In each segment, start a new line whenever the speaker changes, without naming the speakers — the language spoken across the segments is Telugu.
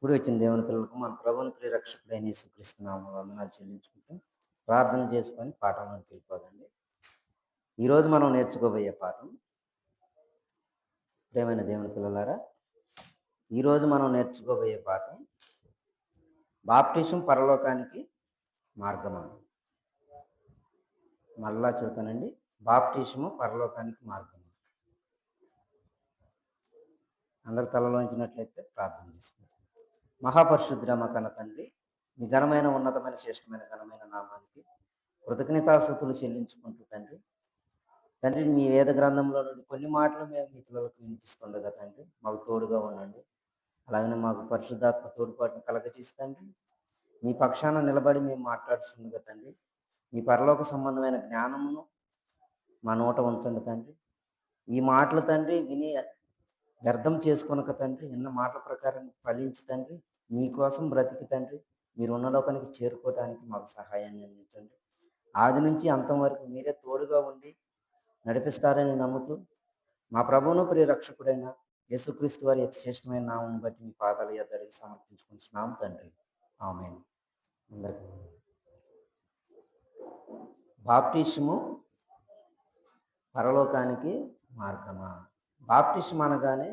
కూడి వచ్చిన దేవుని పిల్లలకు మన ప్రభువుని ప్రియరక్షకుడైన యేసుక్రీస్తు నామములో వందనాలు చెల్లించుకుంటూ ప్రార్థన చేసుకొని పాఠంలోకి వెళ్ళిపోదండి. ఈరోజు మనం నేర్చుకోబోయే పాఠం, ప్రియమైన దేవుని పిల్లలారా, ఈరోజు మనం నేర్చుకోబోయే పాఠం బాప్టిజం పరలోకానికి మార్గమా. మళ్ళా చూతానండి. బాప్టిజము పరలోకానికి మార్గమా. అందరి తలలో ఉంచినట్లయితే ప్రార్థన చేసుకుంటాం. మహాపరిశుద్ధుడ మా కన్న తండ్రి, మీ ఘనమైన ఉన్నతమైన శ్రేష్టమైన ఘనమైన నామానికి కృతజ్ఞతాస్తుతులు చెల్లించుకుంటూ తండ్రి మీ వేద గ్రంథంలో నుండి కొన్ని మాటలు మేము మీ పిల్లలకు వినిపిస్తుండగా తండ్రి మాకు తోడుగా ఉండండి. అలాగనే మాకు పరిశుద్ధాత్మ తోడ్పాటును కలగచేస్తండి. మీ పక్షాన నిలబడి మేము మాట్లాడుతుండగా తండ్రి మీ పరలోక సంబంధమైన జ్ఞానమును మా నోట ఉంచండి తండ్రి. ఈ మాటలు తండ్రి విని వ్యర్థం చేసుకొనక తండ్రి, విన్న మాటల ప్రకారం ఫలించి తండ్రి మీకోసం బ్రతికి తండ్రి మీరు ఉన్న లోకానికి చేరుకోవడానికి మాకు సహాయాన్ని అందించండి. ఆది నుంచి అంతం వరకు మీరే తోడుగా ఉండి నడిపిస్తారని నమ్ముతూ మా ప్రభువును ప్రియరక్షకుడైన యేసుక్రీస్తు వారి అతి శ్రేష్టమైన నామం బట్టి మీ పాదాల యొద్ద అడిగి సమర్పించుకుంటున్నాం తండ్రి. ఆమేన్. అందరికీ బాప్టిజము పరలోకానికి మార్గమా. బాప్టిజం అనగానే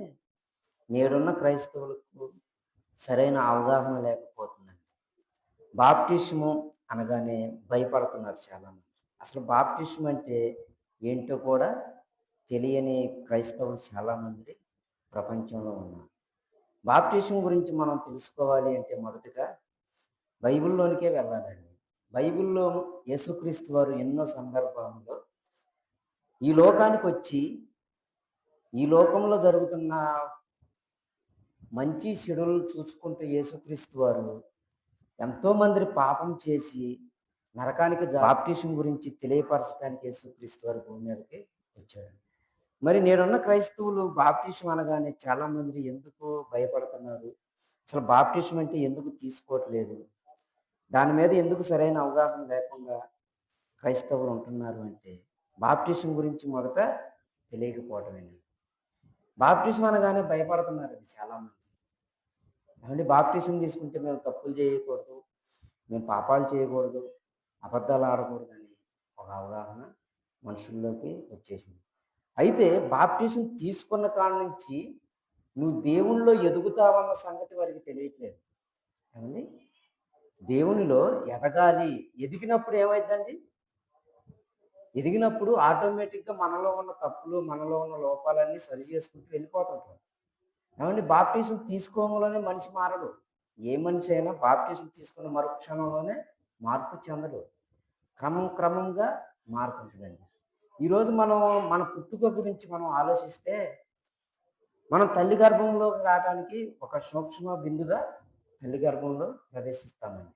నేడున్న క్రైస్తవులకు సరైన అవగాహన లేకపోతుందండి. బాప్టిజము అనగానే భయపడుతున్నారు చాలామంది. అసలు బాప్టిజం అంటే ఏంటో కూడా తెలియని క్రైస్తవులు చాలామంది ప్రపంచంలో ఉన్నారు. బాప్టిజం గురించి మనం తెలుసుకోవాలి అంటే మొదటగా బైబిల్లోనికే వెళ్ళాలండి. బైబిల్లో యేసుక్రీస్తు వారు ఎన్నో సందర్భాల్లో ఈ లోకానికి వచ్చి ఈ లోకంలో జరుగుతున్న మంచి చెడులు చూసుకుంటూ యేసుక్రీస్తు వారు ఎంతోమంది పాపం చేసి నరకానికి బాప్టిజం గురించి తెలియపరచడానికి యేసుక్రీస్తు వారు భూమి మీదకి వచ్చారు. మరి నేనున్న క్రైస్తవులు బాప్టిజం అనగానే చాలామంది ఎందుకు భయపడుతున్నారు, అసలు బాప్టిజం అంటే ఎందుకు తీసుకోవట్లేదు, దాని మీద ఎందుకు సరైన అవగాహన లేకుండా క్రైస్తవులు ఉంటున్నారు అంటే బాప్టిజం గురించి మొదట తెలియకపోవటమేనండి. బాప్టిజం అనగానే భయపడుతున్నారండి చాలామంది. ఏమంటే బాప్టిజం తీసుకుంటే మేము తప్పులు చేయకూడదు, మేము పాపాలు చేయకూడదు, అబద్ధాలు ఆడకూడదని ఒక అవగాహన మనుషుల్లోకి వచ్చేసింది. అయితే బాప్టిజం తీసుకున్న కాడ నుంచి నువ్వు దేవునిలో ఎదుగుతావన్న సంగతి వారికి తెలియట్లేదు. ఏమండి, దేవునిలో ఎదగాలి. ఎదిగినప్పుడు ఏమైందండి? ఎదిగినప్పుడు ఆటోమేటిక్గా మనలో ఉన్న తప్పులు, మనలో ఉన్న లోపాలన్నీ సరి చేసుకుంటూ వెళ్ళిపోతుంటాం. ఏమండి, బాప్టిజం తీసుకోవడంలోనే మనిషి మారడు. ఏ మనిషి అయినా బాప్టిజం తీసుకున్న మరుక్షణంలోనే మార్పు చెందడు. క్రమంగా మారుతుంటుందండి. ఈరోజు మనం మన పుట్టుక గురించి మనం ఆలోచిస్తే, మనం తల్లి గర్భంలోకి రావడానికి ఒక సూక్ష్మ బిందుగా తల్లి గర్భంలో ప్రవేశిస్తామండి.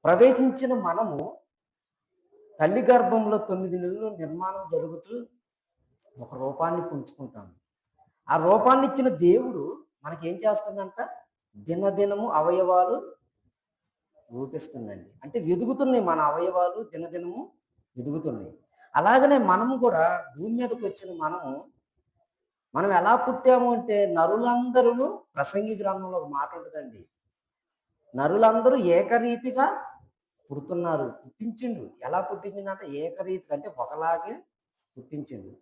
ప్రవేశించిన మనము తల్లి గర్భంలో 9 నెలలు నిర్మాణం జరుగుతూ ఒక రూపాన్ని పుంజుకుంటాము. ఆ రూపాన్ని ఇచ్చిన దేవుడు మనకేం చేస్తుందంట? దినదినము అవయవాలు రూపిస్తుందండి. అంటే ఎదుగుతున్నాయి మన అవయవాలు, దినదినము ఎదుగుతున్నాయి. అలాగనే మనము కూడా భూమి మీదకి వచ్చిన మనం ఎలా పుట్టాము అంటే, నరులందరూ ప్రసంగి గ్రంథంలో ఒక మాట ఉంటుందండి, నరులందరూ ఏకరీతిగా పుడుతున్నారు. పుట్టించిండు. ఎలా పుట్టించిండంటే ఏకరీతిగా, అంటే ఒకలాగే పుట్టించిండు.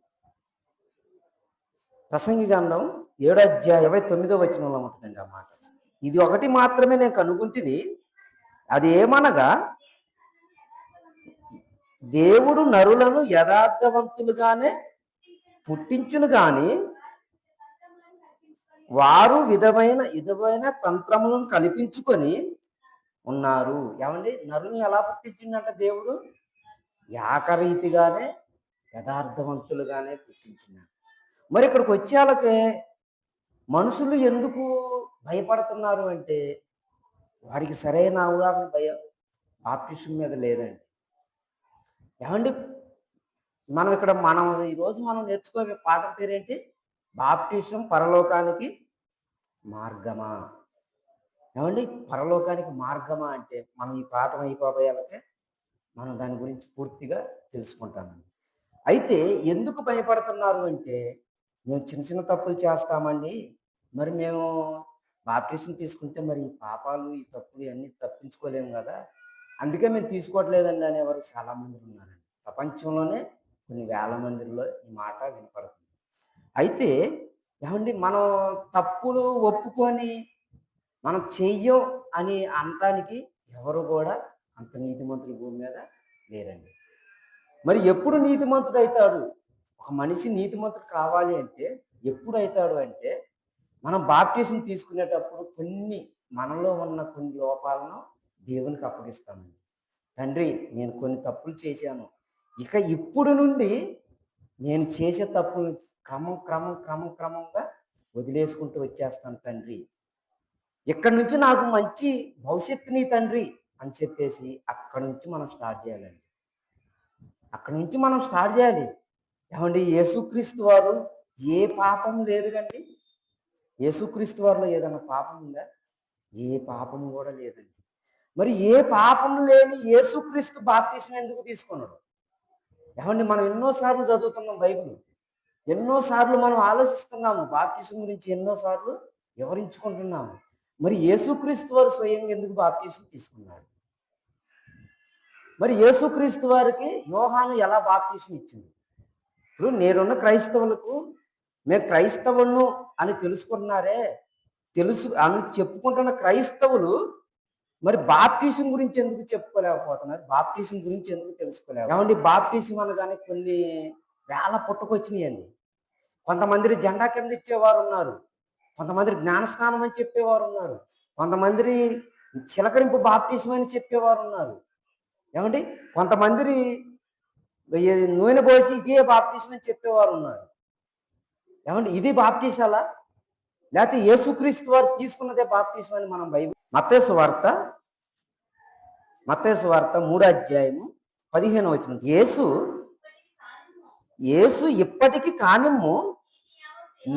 ప్రసంగి గ్రంథం 7:29 ఉంటుందండి ఆ మాట. ఇది ఒకటి మాత్రమే నేను కనుగొంటిని, అది ఏమనగా, దేవుడు నరులను యథార్థవంతులుగానే పుట్టించును గాని వారు విధమైన తంత్రములను కల్పించుకొని ఉన్నారు. ఏమండి, నరుల్ని ఎలా పుట్టించిండంట దేవుడు? ఏకరీతిగానే యథార్థవంతులుగానే పుట్టించినాడు. మరి ఇక్కడికి వచ్చేళ్ళకే మనుషులు ఎందుకు భయపడుతున్నారు అంటే, వారికి సరైన అవగాహన బాప్టిజం మీద లేదండి. ఏమండి, మనం ఈరోజు నేర్చుకోవే పాఠం పేరేంటి? బాప్టిజం పరలోకానికి మార్గమా. ఏమండి, పరలోకానికి మార్గమా అంటే మనం ఈ పాఠం అయిపోయాలకే మనం దాని గురించి పూర్తిగా తెలుసుకుంటామండి. అయితే ఎందుకు భయపడుతున్నారు అంటే, మేము చిన్న చిన్న తప్పులు చేస్తామండి, మరి మేము బాప్టిజం తీసుకుంటే మరి ఈ పాపాలు, ఈ తప్పులు ఇవన్నీ తప్పించుకోలేము కదా! అందుకే మేము తీసుకోవట్లేదండి అనేవారు చాలామంది ఉన్నారండి. ప్రపంచంలోనే కొన్ని వేల మందిలో ఈ మాట వినపడుతుంది. అయితే ఏవండీ మనం తప్పులు ఒప్పుకొని మనం చెయ్యం అని అనటానికి ఎవరు కూడా అంత నీతిమంతులు భూమి మీద లేరండి. మరి ఎప్పుడు నీతిమంతుడైతాడు? ఒక మనిషి నీతిమంతుడు కావాలి అంటే ఎప్పుడైతాడు అంటే, మనం బాప్టిజం తీసుకునేటప్పుడు మనలో ఉన్న కొన్ని లోపాలను దేవునికి అప్పగిస్తామండి. తండ్రి, నేను కొన్ని తప్పులు చేశాను. ఇప్పుడు నుండి నేను చేసే తప్పులు క్రమంగా వదిలేసుకుంటూ వచ్చేస్తాను తండ్రి. ఇక్కడి నుంచి నాకు మంచి భవిష్యత్తుని తండ్రి అని చెప్పేసి అక్కడి నుంచి మనం స్టార్ట్ చేయాలండి. అక్కడి నుంచి మనం స్టార్ట్ చేయాలి. ఏమండి, యేసుక్రీస్తు వారు ఏ పాపం లేదు కండి. యేసుక్రీస్తు వారిలో ఏదైనా పాపం ఉందా? ఏ పాపం కూడా లేదండి. మరి ఏ పాపం లేని యేసుక్రీస్తు బాప్తిసం ఎందుకు తీసుకున్నాడు? ఏమండి, మనం ఎన్నోసార్లు చదువుతున్నాం బైబిల్, ఎన్నోసార్లు మనం ఆలోచిస్తున్నాము, బాప్తిసం గురించి ఎన్నోసార్లు వివరించుకుంటున్నాము. మరి యేసుక్రీస్తు వారు స్వయంగా ఎందుకు బాప్తిసం తీసుకున్నాడు? మరి యేసుక్రీస్తు వారికి యోహాను ఎలా బాప్తిసం ఇచ్చింది? ఇప్పుడు నేనున్న క్రైస్తవులకు మేము క్రైస్తవులను అని తెలుసు అని చెప్పుకుంటున్న క్రైస్తవులు మరి బాప్టిజం గురించి ఎందుకు చెప్పుకోలేకపోతున్నారు? బాప్టిజం గురించి ఎందుకు తెలుసుకోలేరు? ఏమండి, బాప్టిజం అనగానే కొన్ని వేల పుట్టుకొచ్చినాయండి. కొంతమంది జెండా కింద ఇచ్చేవారు ఉన్నారు, కొంతమంది జ్ఞానస్నానం అని చెప్పేవారు ఉన్నారు, కొంతమంది చిలకరింపు బాప్టిజం అని చెప్పేవారు ఉన్నారు. ఏమండి, కొంతమంది నూనె పోసి ఇదే బాప్టిజం అని చెప్పేవారు ఉన్నారు. ఏమండి, ఇది బాప్టిజాలా? లేకపోతే యేసుక్రీస్తు వారు తీసుకున్నదే బాప్టిజం అని మనం బైబిల్ మత్తయి సువార్త 3వ అధ్యాయము 15వ వచనం. యేసు ఇప్పటికి కానిమ్ము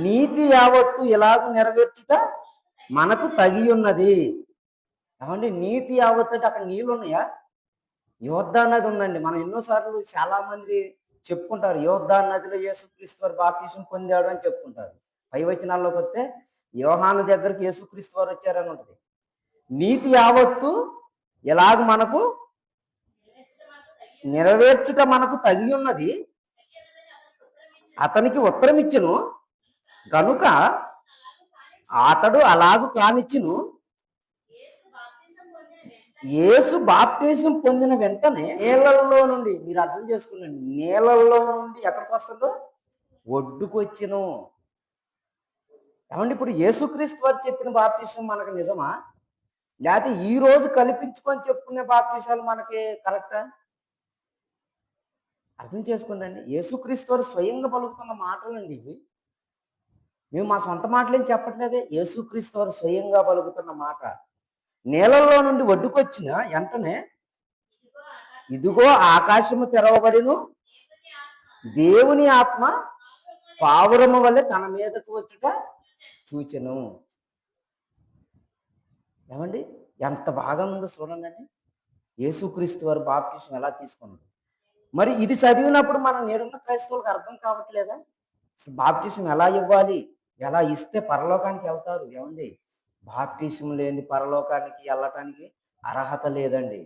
నీతి యావత్తు ఇలాగ నెరవేర్చుట మనకు తగి ఉన్నది. ఏమండి, నీతి యావత్తు అంటే అక్కడ నీళ్ళు ఉన్నాయా? యోర్దాను నది ఉందండి. మనం ఎన్నోసార్లు చాలా మంది చెప్పుకుంటారు, యోర్దాను నదిలో యేసుక్రీస్తు వారు బాప్తిసం పొందాడు అని చెప్పుకుంటారు. పై వచనాల్లోకి వస్తే యోహాను దగ్గరికి యేసుక్రీస్తు వారు వచ్చారని ఉంటుంది. నీతి యావత్తు ఎలాగ మనకు నెరవేర్చుట మనకు తగి ఉన్నది అతనికి ఉత్తరం ఇచ్చెను గనుక అతడు అలాగు కానిచ్చును. యేసు బాప్టిజం పొందిన వెంటనే నీళ్ళల్లో నుండి, మీరు అర్థం చేసుకున్నాండి, నీళ్ళల్లో నుండి ఎక్కడికి వస్తుందో ఒడ్డుకొచ్చెను. ఏమండి, ఇప్పుడు యేసుక్రీస్తు వారు చెప్పిన బాప్టిజం మనకు నిజమా? లేకపోతే ఈ రోజు కల్పించుకొని చెప్పుకునే బాప్టిజాలు మనకి కరెక్టా? అర్థం చేసుకోండి. యేసుక్రీస్తు వారు స్వయంగా పలుకుతున్న మాటలండి ఇవి. మేము మా సొంత మాటలేం చెప్పట్లేదే, యేసుక్రీస్తు వారు స్వయంగా పలుకుతున్న మాట. నీళ్ళల్లో నుండి ఒడ్డుకొచ్చిన వెంటనే ఇదిగో ఆకాశము తెరవబడిను, దేవుని ఆత్మ పావురము వల్లే తన మీదకు వచ్చుట చూచెను. ఏమండి, ఎంత బాగా ఉందో చూడండి. యేసుక్రీస్తు వారు బాప్టిజం ఎలా తీసుకున్నాడు? మరి ఇది చదివినప్పుడు మన నేడున్న క్రైస్తవులకు అర్థం కావట్లేదా? అసలు బాప్టిజం ఎలా ఇవ్వాలి, ఎలా ఇస్తే పరలోకానికి వెళ్తారు? ఏమండి, బాప్టిజం లేని పరలోకానికి వెళ్ళటానికి అర్హత లేదండి.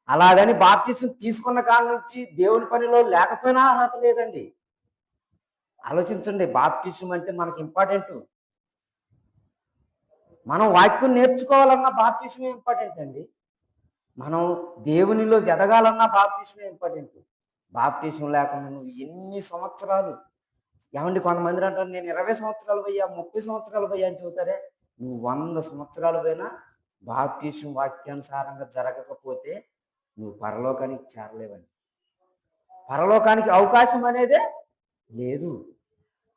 అలాగని బాప్టిజం తీసుకున్న కాడ నుంచి దేవుని పనిలో లేకపోయినా అర్హత లేదండి. ఆలోచించండి, బాప్టిజం అంటే మనకి ఇంపార్టెంట్. మనం వాక్యం నేర్చుకోవాలన్నా బాప్టిజమే ఇంపార్టెంట్ అండి. మనం దేవునిలో ఎదగాలన్నా బాప్టిజమే ఇంపార్టెంట్. బాప్టిజం లేకుండా నువ్వు ఎన్ని సంవత్సరాలు, ఏమండి, కొంతమంది అంటారు నేను 20 సంవత్సరాలు పోయా, 30 సంవత్సరాలు పోయా అని చెబుతారే. నువ్వు 100 సంవత్సరాలు పోయినా బాప్టిజం వాక్యానుసారంగా జరగకపోతే నువ్వు పరలోకానికి చేరలేవండి. పరలోకానికి అవకాశం అనేదే లేదు.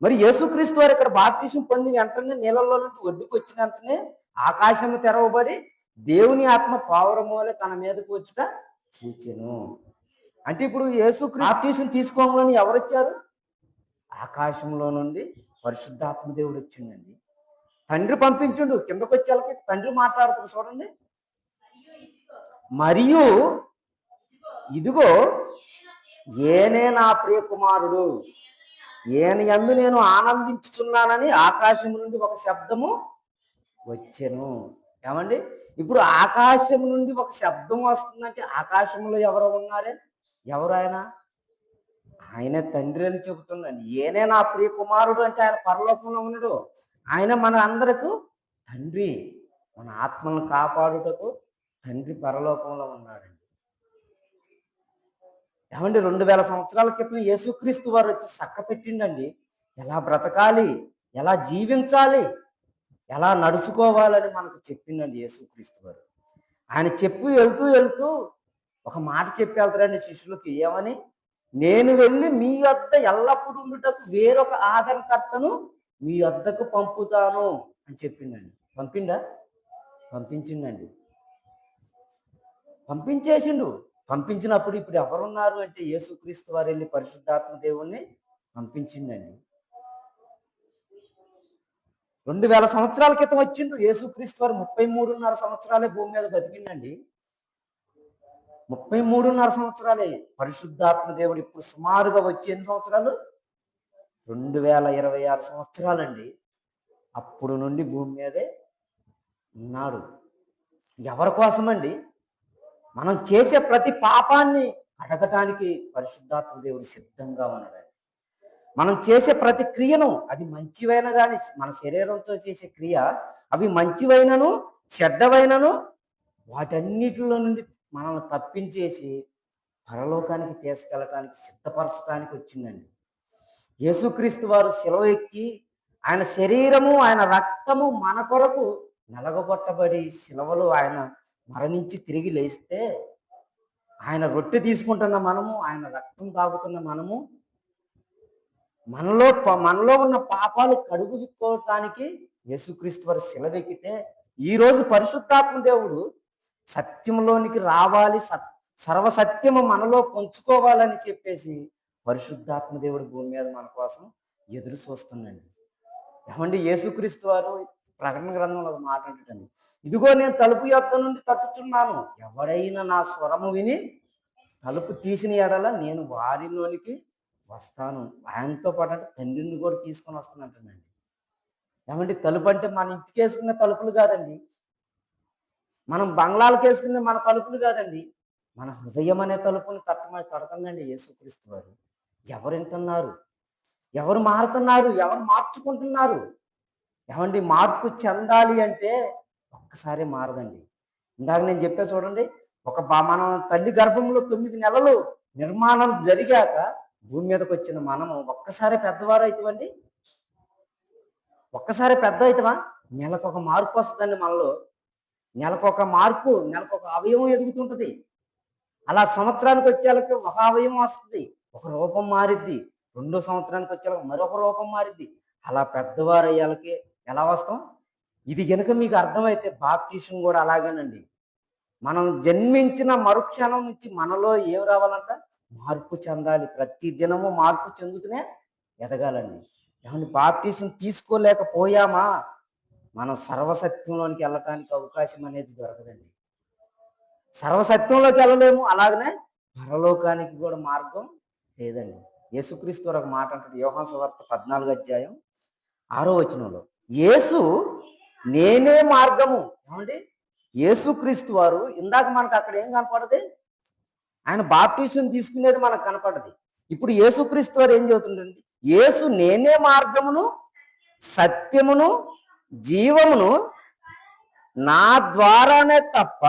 మరి యేసుక్రీస్తు వారు ఇక్కడ బాప్టిజం పొంది వెంటనే నీళ్ళల్లో నుండి ఒడ్డుకు వచ్చిన వెంటనే ఆకాశము తెరవబడి దేవుని ఆత్మ పావురము వలె తన మీదకు వచ్చుట చూచెను. అంటే ఇప్పుడు యేసుక్రీస్తు బాప్టిజం తీసుకోవాలని ఎవరు వచ్చారు? ఆకాశంలో నుండి పరిశుద్ధాత్మ దేవుడు వచ్చిండండి. తండ్రి పంపించుండు. కిందకు వచ్చేళ్ళకి తండ్రి మాట్లాడుతుంది చూడండి. మరియు ఇదిగో ఏనే నా ప్రియ కుమారుడు, ఈయన యందు నేను ఆనందించుచున్నానని ఆకాశం నుండి ఒక శబ్దము వచ్చెను. ఏమండి? ఇప్పుడు ఆకాశం నుండి ఒక శబ్దం వస్తుందంటే ఆకాశంలో ఎవరో ఉన్నారే? ఎవరు ఆయన? ఆయనే తండ్రి అని చెబుతున్నాడు. ఈయనే నా ప్రియ కుమారుడు అంటే ఆయన పరలోకంలో ఉన్నాడు. ఆయన మన అందరకు తండ్రి. మన ఆత్మలను కాపాడుటకు తండ్రి పరలోకంలో ఉన్నాడండి. ఏమండి 2000 సంవత్సరాల క్రితం యేసుక్రీస్తు వారు వచ్చి చక్కపెట్టిండండి. ఎలా బ్రతకాలి, ఎలా జీవించాలి, ఎలా నడుచుకోవాలని మనకు చెప్పిండండి యేసుక్రీస్తు వారు. ఆయన చెప్పి వెళ్తూ ఒక మాట చెప్పి వెళ్తారండి శిష్యులకి. ఏమని? నేను వెళ్ళి మీ వద్ద ఎల్లప్పుడూ ఉండుటకు వేరొక ఆదరణకర్తను మీ వద్దకు పంపుతాను అని చెప్పిండండి. పంపిండా? పంపించిండండి. పంపించేసిండు. పంపించినప్పుడు ఇప్పుడు ఎవరున్నారు అంటే యేసుక్రీస్తు వారు వెళ్ళి పరిశుద్ధాత్మ దేవుణ్ణి పంపించిండండి. 2000 సంవత్సరాల క్రితం వచ్చిండు యేసుక్రీస్తు వారు. 33.5 సంవత్సరాలే భూమి మీద బతికిండండి. 33.5 సంవత్సరాలే. పరిశుద్ధాత్మ దేవుడు ఇప్పుడు సుమారుగా వచ్చి ఎన్ని సంవత్సరాలు? 2026 సంవత్సరాలండి. అప్పుడు నుండి భూమి మీదే ఉన్నాడు. ఎవరి కోసమండి? మనం చేసే ప్రతి పాపాన్ని అడగటానికి పరిశుద్ధాత్మ దేవుడు సిద్ధంగా ఉన్నాడండి. మనం చేసే ప్రతి క్రియను, అది మంచివైన కానీ మన శరీరంతో చేసే క్రియ, అవి మంచివైనను చెడ్డవైనను వాటన్నిటిలో నుండి మనల్ని తప్పించేసి పరలోకానికి తీసుకెళ్ళటానికి సిద్ధపరచడానికి వచ్చిందండి. యేసుక్రీస్తు వారు శిలువ ఎక్కి ఆయన శరీరము ఆయన రక్తము మన కొరకు నలగగొట్టబడి శిలువలో ఆయన మరణించి తిరిగి లేస్తే, ఆయన రొట్టె తీసుకుంటున్న మనము, ఆయన రక్తం తాగుతున్న మనము, మనలో ఉన్న పాపాలు కడుగుకోవటానికి యేసుక్రీస్తు వారు శిలవెక్కితే, ఈరోజు పరిశుద్ధాత్మ దేవుడు సత్యంలోనికి రావాలి, సర్వసత్యము మనలో పంచుకోవాలని చెప్పేసి పరిశుద్ధాత్మ దేవుడు భూమి మీద మన కోసం ఎదురు చూస్తుందండి. ఏమండి? యేసుక్రీస్తు వారు ప్రకటన గ్రంథంలో ఒక మాట అంటాడండి. ఇదిగో నేను తలుపు యొద్ద నుండి తట్టుచున్నాను, ఎవడైనా నా స్వరము విని తలుపు తీసిన ఎడల నేను వారిలోనికి వస్తాను. ఆయనతో పాటు అంటే తండ్రిని కూడా తీసుకొని వస్తానంటానండి. ఏమంటే తలుపు అంటే మన ఇంటికి వేసుకునే తలుపులు కాదండి, మనం బంగ్లాలకు వేసుకునే మన తలుపులు కాదండి, మన హృదయం అనే తలుపుని తడుతుందండి యేసుక్రీస్తు వారు. ఎవరు వింటున్నారు? ఎవరు మారుతున్నారు? ఎవరు మార్చుకుంటున్నారు? ఏమండి? మార్పు చెందాలి అంటే ఒక్కసారి మారదండి. ఇందాక నేను చెప్పే చూడండి, మనం తల్లి గర్భంలో 9 నెలలు నిర్మాణం జరిగాక భూమి మీదకి వచ్చిన మనము ఒక్కసారి పెద్దవారు అవుతామండి. ఒక్కసారి పెద్ద అవుతామా? నెలకొక మార్పు వస్తుందండి మనలో. నెలకొక మార్పు, నెలకొక అవయవం ఎదుగుతుంటుంది. అలా సంవత్సరానికి వచ్చేళ్ళకి ఒక అవయవం వస్తుంది, ఒక రూపం మారిద్ది. 2వ సంవత్సరానికి వచ్చేళ్ళకి మరొక రూపం మారిద్ది. అలా పెద్దవారు అయ్యేళ్ళకి ఎలా వస్తాం? ఇది కనుక మీకు అర్థమైతే బాప్టిజం కూడా అలాగేనండి. మనం జన్మించిన మరుక్షణం నుంచి మనలో ఏం రావాలంట? మార్పు చెందాలి. ప్రతి దినము మార్పు చెందుతూనే ఎదగాలండి. ఏమన్నా బాప్టిజం తీసుకోలేకపోయామా, మనం సర్వసత్యంలోనికి వెళ్ళటానికి అవకాశం అనేది దొరకదండి. సర్వసత్యంలోకి వెళ్ళలేము, అలాగనే పరలోకానికి కూడా మార్గం లేదండి. యేసుక్రీస్తు ఒక మాట అంటాడు, యోహాను సువార్త 14వ అధ్యాయం 6వ వచనంలో, యేసు నేనే మార్గము. ఏమండి? యేసుక్రీస్తు వారు ఇందాక మనకు అక్కడ ఏం కనపడదు? ఆయన బాప్టిజం తీసుకునేది మనకు కనపడదు. ఇప్పుడు యేసుక్రీస్తు వారు ఏం చెబుతుండండి? యేసు నేనే మార్గమును సత్యమును జీవమును, నా ద్వారానే తప్ప.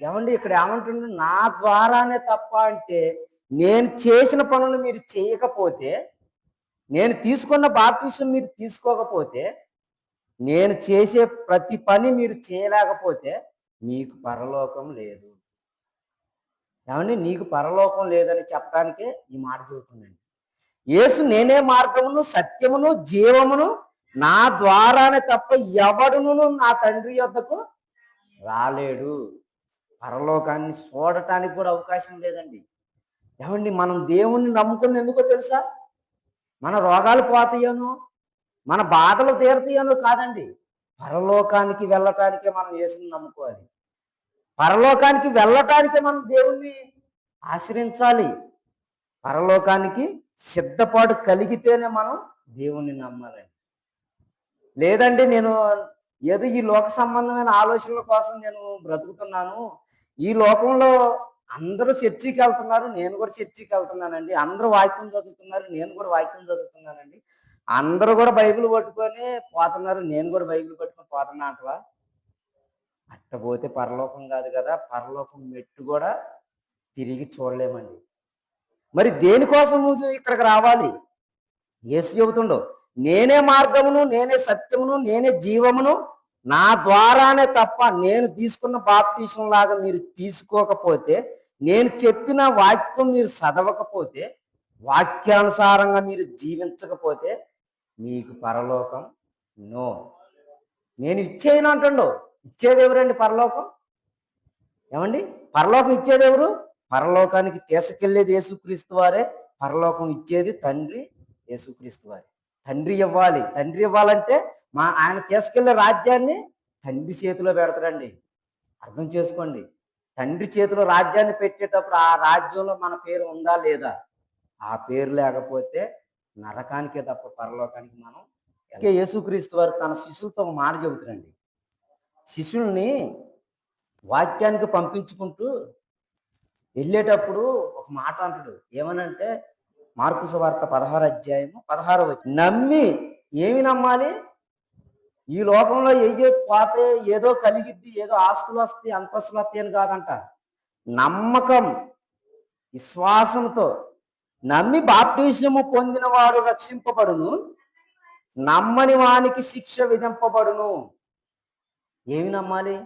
ఏమండి? ఇక్కడ ఏమంటుండే? నా ద్వారానే తప్ప అంటే నేను చేసిన పనులు మీరు చేయకపోతే, నేను తీసుకున్న బాప్టిజం మీరు తీసుకోకపోతే, నేను చేసే ప్రతి పని మీరు చేయలేకపోతే మీకు పరలోకం లేదు. ఏమండి? నీకు పరలోకం లేదని చెప్పడానికే ఈ మాట చెబుతుందండి. యేసు నేనే మార్గమును సత్యమును జీవమును, నా ద్వారానే తప్ప ఎవడును నా తండ్రి యొద్దకు రాలేడు. పరలోకాన్ని చూడటానికి కూడా అవకాశం లేదండి. ఏమండి? మనం దేవుణ్ణి నమ్ముకుంది ఎందుకో తెలుసా? మన రోగాలు పోతాయనో, మన బాధలు తీరుతాయనో కాదండి. పరలోకానికి వెళ్ళటానికే మనం యేసుని నమ్ముకోవాలి. పరలోకానికి వెళ్ళటానికే మనం దేవుణ్ణి ఆశ్రయించాలి. పరలోకానికి సిద్ధపాటు కలిగితేనే మనం దేవుణ్ణి నమ్మాలండి. లేదండి, నేను ఏదో ఈ లోక సంబంధమైన ఆలోచనల కోసం నేను బ్రతుకుతున్నాను. ఈ లోకంలో అందరూ చర్చికి వెళ్తున్నారు. నేను కూడా చర్చికి వెళ్తున్నానండి. అందరూ వాక్యం చదువుతున్నారు. నేను కూడా వాక్యం చదువుతున్నానండి. అందరూ కూడా బైబిల్ పట్టుకొని పోతున్నారు. నేను కూడా బైబిల్ పట్టుకొని పోతున్నా అంటవా? అట్ట పోతే పరలోకం కాదు కదా! పరలోకం మెట్టు కూడా తిరిగి చూడలేమండి. మరి దేనికోసం నువ్వు ఇక్కడికి రావాలి? యేసు చెబుతుండు, నేనే మార్గమును, నేనే సత్యమును, నేనే జీవమును, నా ద్వారానే తప్ప నేను తీసుకున్న బాప్టిజం లాగా మీరు తీసుకోకపోతే, నేను చెప్పిన వాక్యం మీరు చదవకపోతే, వాక్యానుసారంగా మీరు జీవించకపోతే మీకు పరలోకం నో. నేను ఇచ్చేయను అంటుండు. ఇచ్చేది ఎవరండి పరలోకం? ఏమండి? పరలోకం ఇచ్చేది ఎవరు? పరలోకానికి తీసుకెళ్లేది యేసుక్రీస్తు వారే. పరలోకం ఇచ్చేది తండ్రి యేసుక్రీస్తు వారే. తండ్రి ఇవ్వాలి. తండ్రి ఇవ్వాలంటే ఆయన తీసుకెళ్లే రాజ్యాన్ని తండ్రి చేతిలో పెడతాడండి. అర్థం చేసుకోండి. తండ్రి చేతిలో రాజ్యాన్ని పెట్టేటప్పుడు ఆ రాజ్యంలో మన పేరు ఉందా లేదా? ఆ పేరు లేకపోతే నరకానికే తప్ప పరలోకానికి మనం యేసుక్రీస్తు వారు తన శిష్యులతో ఒక మాట చెబుతారండి. శిష్యుల్ని వాక్యానికి పంపించుకుంటూ వెళ్ళేటప్పుడు ఒక మాట అంటాడు. ఏమనంటే మార్కు సువార్త 16 అధ్యాయము 16 వచనం. నమ్మి ఏమి నమ్మాలి? ఈ లోకంలో ఏదో పోతే ఏదో కలిగిద్ది, ఏదో ఆస్తులు వస్తాయి, అంతస్తులు వస్తాయి అని కాదంట. నమ్మకం, విశ్వాసంతో నమ్మి బాప్టిజము పొందిన వాడు రక్షింపబడును, నమ్మని వానికి శిక్ష విధింపబడును. ఏమి నమ్మాలి?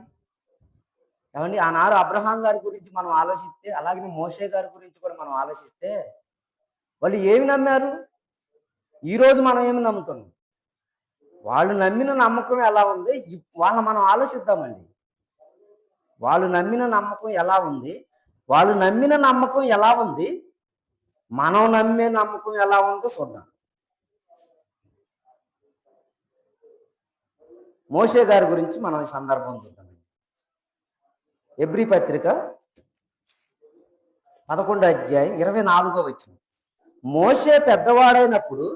ఏమండి? ఆనాడు అబ్రహాం గారి గురించి మనం ఆలోచిస్తే, అలాగే మోషే గారి గురించి కూడా మనం ఆలోచిస్తే, వాళ్ళు ఏమి నమ్మారు? ఈరోజు మనం ఏమి నమ్ముతున్నాం? వాళ్ళు నమ్మిన నమ్మకం ఎలా ఉంది? వాళ్ళ మనం ఆలోచిద్దామండి. వాళ్ళు నమ్మిన నమ్మకం ఎలా ఉంది? వాళ్ళు నమ్మిన నమ్మకం ఎలా ఉంది? మనం నమ్మే నమ్మకం ఎలా ఉందో చూద్దాం. మోషే గారి గురించి మనం ఈ సందర్భం చూద్దామండి. ఎబ్రీ పత్రిక 11 అధ్యాయం 24వ వచనం. మోషే పెద్దవాడైనప్పుడు,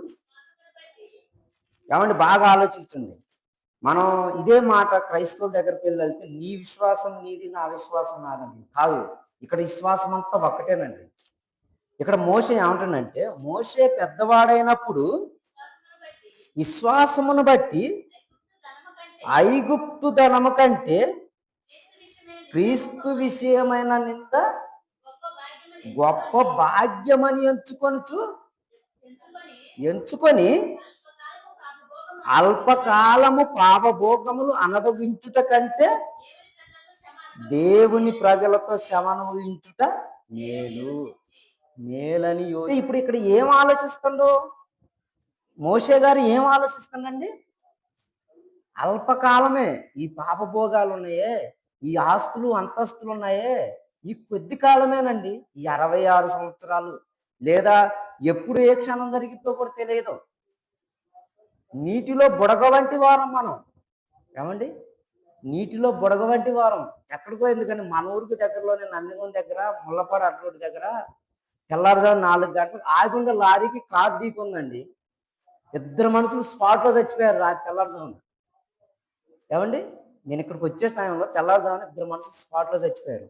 ఏమండి బాగా ఆలోచించండి. మనం ఇదే మాట క్రైస్తవుల దగ్గరికి వెళ్తే, నీ విశ్వాసం నీది, నా విశ్వాసం నాదండి. కాదు, ఇక్కడ విశ్వాసం అంతా ఒక్కటేనండి. ఇక్కడ మోషే ఏమంటాడంటే, మోషే పెద్దవాడైనప్పుడు విశ్వాసమును బట్టి ఐగుప్తు ధనము కంటే క్రీస్తు విషయమైన నింద గొప్ప భాగ్యమని ఎంచుకొని అల్పకాలము పాపభోగములు అనుభవించుట కంటే దేవుని ప్రజలతో శ్రమ అనుభవించుట మేలని. ఇప్పుడు ఇక్కడ ఏం ఆలోచిస్తుండో మోషే గారు ఏం ఆలోచిస్తుండండి? అల్పకాలమే ఈ పాపభోగాలు ఉన్నాయే, ఈ ఆస్తులు అంతస్తులు ఉన్నాయే, ఈ కొద్ది కాలమేనండి. ఈ 66 సంవత్సరాలు, లేదా ఎప్పుడు ఏ క్షణం జరిగిద్దో కూడా తెలియదు. నీటిలో బుడగ వంటి వారం మనం. ఏమండి? నీటిలో బుడగ వంటి వారం. ఎక్కడికో, ఎందుకని మన ఊరికి దగ్గరలోనే నందిగం దగ్గర ముళ్ళపాడు అడ్రోడ్ దగ్గర తెల్లారుజాము 4 గంటలకు ఆగుండే లారీకి కారు ఢీకుందండి. 2 మనుషులు స్పాట్లో చచ్చిపోయారు తెల్లారుజామున. ఏమండి? నేను ఇక్కడికి వచ్చే టైంలో తెల్లారుజామున 2 మనుషులు స్పాట్లో చచ్చిపోయారు.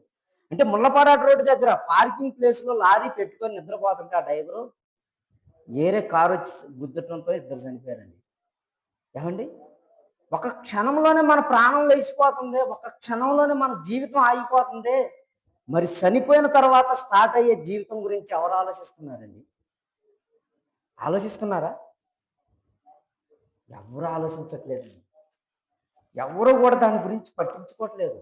అంటే ముళ్ళపాడు రోడ్డు దగ్గర పార్కింగ్ ప్లేస్లో లారీ పెట్టుకొని నిద్రపోతుంటే ఆ డ్రైవరు వేరే కారు వచ్చి గుద్దటంతో 2 చనిపోయారండి. ఏమండి? ఒక క్షణంలోనే మన ప్రాణం లేచిపోతుంది, ఒక క్షణంలోనే మన జీవితం ఆగిపోతుంది. మరి చనిపోయిన తర్వాత స్టార్ట్ అయ్యే జీవితం గురించి ఎవరు ఆలోచిస్తున్నారండి? ఆలోచిస్తున్నారా? ఎవరు ఆలోచించట్లేదండి. ఎవరు కూడా దాని గురించి పట్టించుకోవట్లేదు.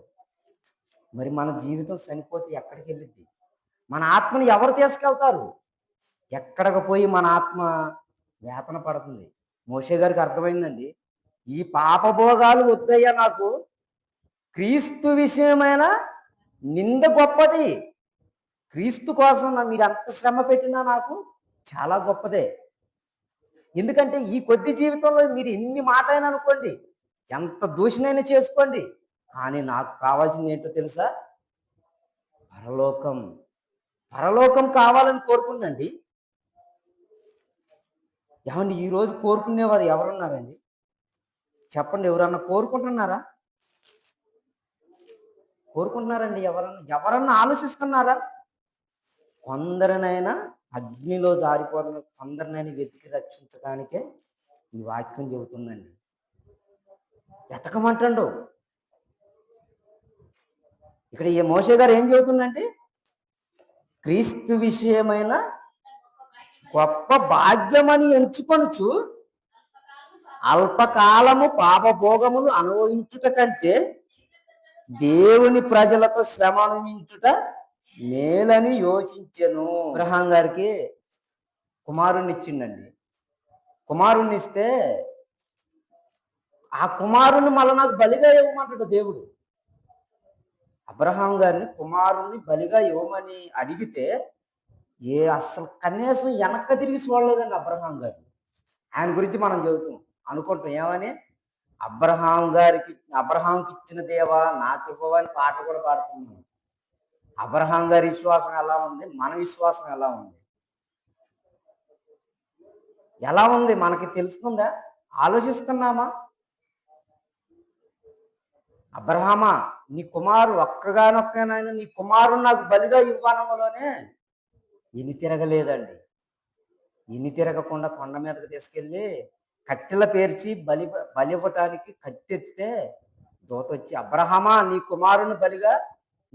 మరి మన జీవితం చనిపోతే ఎక్కడికి వెళ్ళిద్ది? మన ఆత్మని ఎవరు తీసుకెళ్తారు? ఎక్కడికి పోయి మన ఆత్మ వేతన పడుతుంది. మోషే గారికి అర్థమైందండి, ఈ పాపభోగాలు వద్దయ్యా, నాకు క్రీస్తు విషయమైన నింద గొప్పది. క్రీస్తు కోసం మీరు ఎంత శ్రమ పెట్టినా నాకు చాలా గొప్పదే. ఎందుకంటే ఈ కొద్ది జీవితంలో మీరు ఎన్ని మాటైనా అనుకోండి, ఎంత దూషణైనా చేసుకోండి, కానీ నాకు కావాల్సింది ఏంటో తెలుసా? పరలోకం. పరలోకం కావాలని కోరుకుందండి. ఏమండి? ఈరోజు కోరుకునేవారు ఎవరున్నారండి? చెప్పండి, ఎవరన్నా కోరుకుంటున్నారా? కోరుకుంటున్నారండి? ఎవరన్నా ఆలోచిస్తున్నారా? కొందరినైనా అగ్నిలో జారిపోతున్న కొందరినైనా వెతికి రక్షించడానికే ఈ వాక్యం చెబుతుందండి. ఎతకమంటాడు. ఇక్కడ ఈ మోషే గారు ఏం చెబుతుందండి? క్రీస్తు విషయమైన గొప్ప భాగ్యమని ఎంచుకొనుచు అల్పకాలము పాపభోగములు అనుభవించుట కంటే దేవుని ప్రజలతో శ్రమ అనుభవించుట మేలని యోచించెను. అబ్రహాం గారికి కుమారుణ్ణి ఇచ్చిండండి. కుమారుణ్ణి ఇస్తే ఆ కుమారుణ్ణి మళ్ళీ నాకు బలిగా ఇవ్వమంటాడు దేవుడు. అబ్రహాం గారిని కుమారుణ్ణి బలిగా ఇవ్వమని అడిగితే అసలు కనీసం వెనక్కి తిరిగి చూడలేదండి అబ్రహాం గారిని. ఆయన గురించి మనం చెబుతాం, అనుకుంటాం ఏమని, అబ్రహాంకి ఇచ్చిన దేవా నాకు ఇవ్వవని పాట కూడా పాడుతున్నాం. అబ్రహాం గారి విశ్వాసం ఎలా ఉంది? మన విశ్వాసం ఎలా ఉంది? ఎలా ఉంది మనకి తెలుస్తుందా? ఆలోచిస్తున్నామా? అబ్రహామా, నీ కుమారు ఒక్కగానొక్కనైనా నీ కుమారుడు నాకు బలిగా ఇవ్వడంలోనే ఇని తిరగలేదండి. ఇని తిరగకుండా కొండ మీదకి తీసుకెళ్ళి కట్టెల పేర్చి బలి ఇవ్వటానికి కత్తెత్తితే దూత వచ్చి, అబ్రహామా నీ కుమారుని బలిగా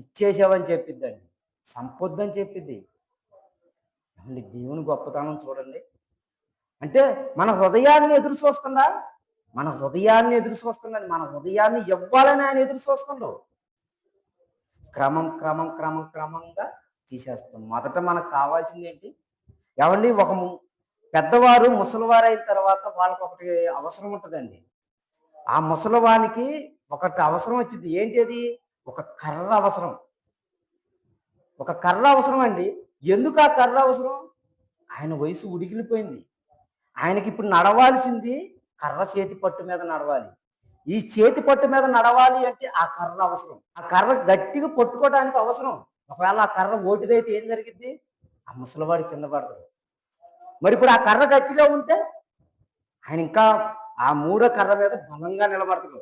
ఇచ్చేసావని చెప్పిద్దండి. సంపొద్దని చెప్పిద్ది. దేవుని గొప్పతనం చూడండి. అంటే మన హృదయాన్ని ఎదురు చూస్తుందా? మన హృదయాన్ని ఇవ్వాలని ఆయన ఎదురు చూస్తుండో. క్రమంగా తీసేస్తాం. మొదట మనకు కావాల్సింది ఏంటి? ఏమండి, ఒక పెద్దవారు ముసలివారు అయిన తర్వాత వాళ్ళకి ఒకటి అవసరం ఉంటుందండి. ఆ ముసలివానికి ఒకటి అవసరం వచ్చింది. ఏంటి అది? ఒక కర్ర అవసరం అండి. ఎందుకు ఆ కర్ర అవసరం? ఆయన వయసు ఉడికిలిపోయింది. ఆయనకి ఇప్పుడు నడవాల్సింది కర్ర చేతి పట్టు మీద నడవాలి. ఈ చేతి పట్టు మీద నడవాలి అంటే ఆ కర్ర అవసరం. ఆ కర్ర గట్టిగా పట్టుకోవడానికి అవసరం. ఒకవేళ ఆ కర్ర ఓటిదైతే ఏం జరిగిద్ది? ఆ ముసలివాడి కింద పడతాడు. మరి ఇప్పుడు ఆ కర్ర గట్టిగా ఉంటే ఆయన ఇంకా ఆ మూడో కర్ర మీద బలంగా నిలబడతాడు.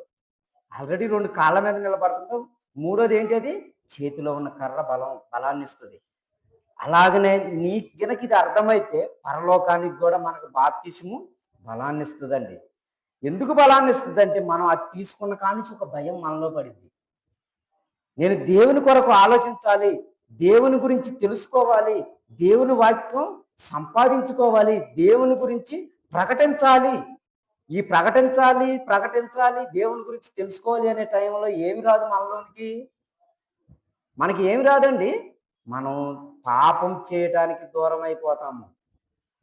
ఆల్రెడీ 2 కాళ్ళ మీద నిలబడుతుందో, మూడోది ఏంటి? అది చేతిలో ఉన్న కర్ర బలాన్ని ఇస్తుంది. అలాగనే నీ గినకి ఇది అర్థమైతే పరలోకానికి కూడా మనకు బాప్తిస్మము బలాన్ని ఇస్తుందండి. ఎందుకు బలాన్ని ఇస్తుంది అంటే, మనం అది తీసుకున్న కానించి ఒక భయం మనలో పడింది. నేను దేవుని కొరకు ఆలోచించాలి, దేవుని గురించి తెలుసుకోవాలి, దేవుని వాక్యం సంపాదించుకోవాలి, దేవుని గురించి ప్రకటించాలి. ఈ ప్రకటించాలి దేవుని గురించి తెలుసుకోవాలి అనే టైంలో ఏమి రాదు మనలోనికి? మనకి ఏమి రాదండి. మనం పాపం చేయడానికి దూరం అయిపోతాము.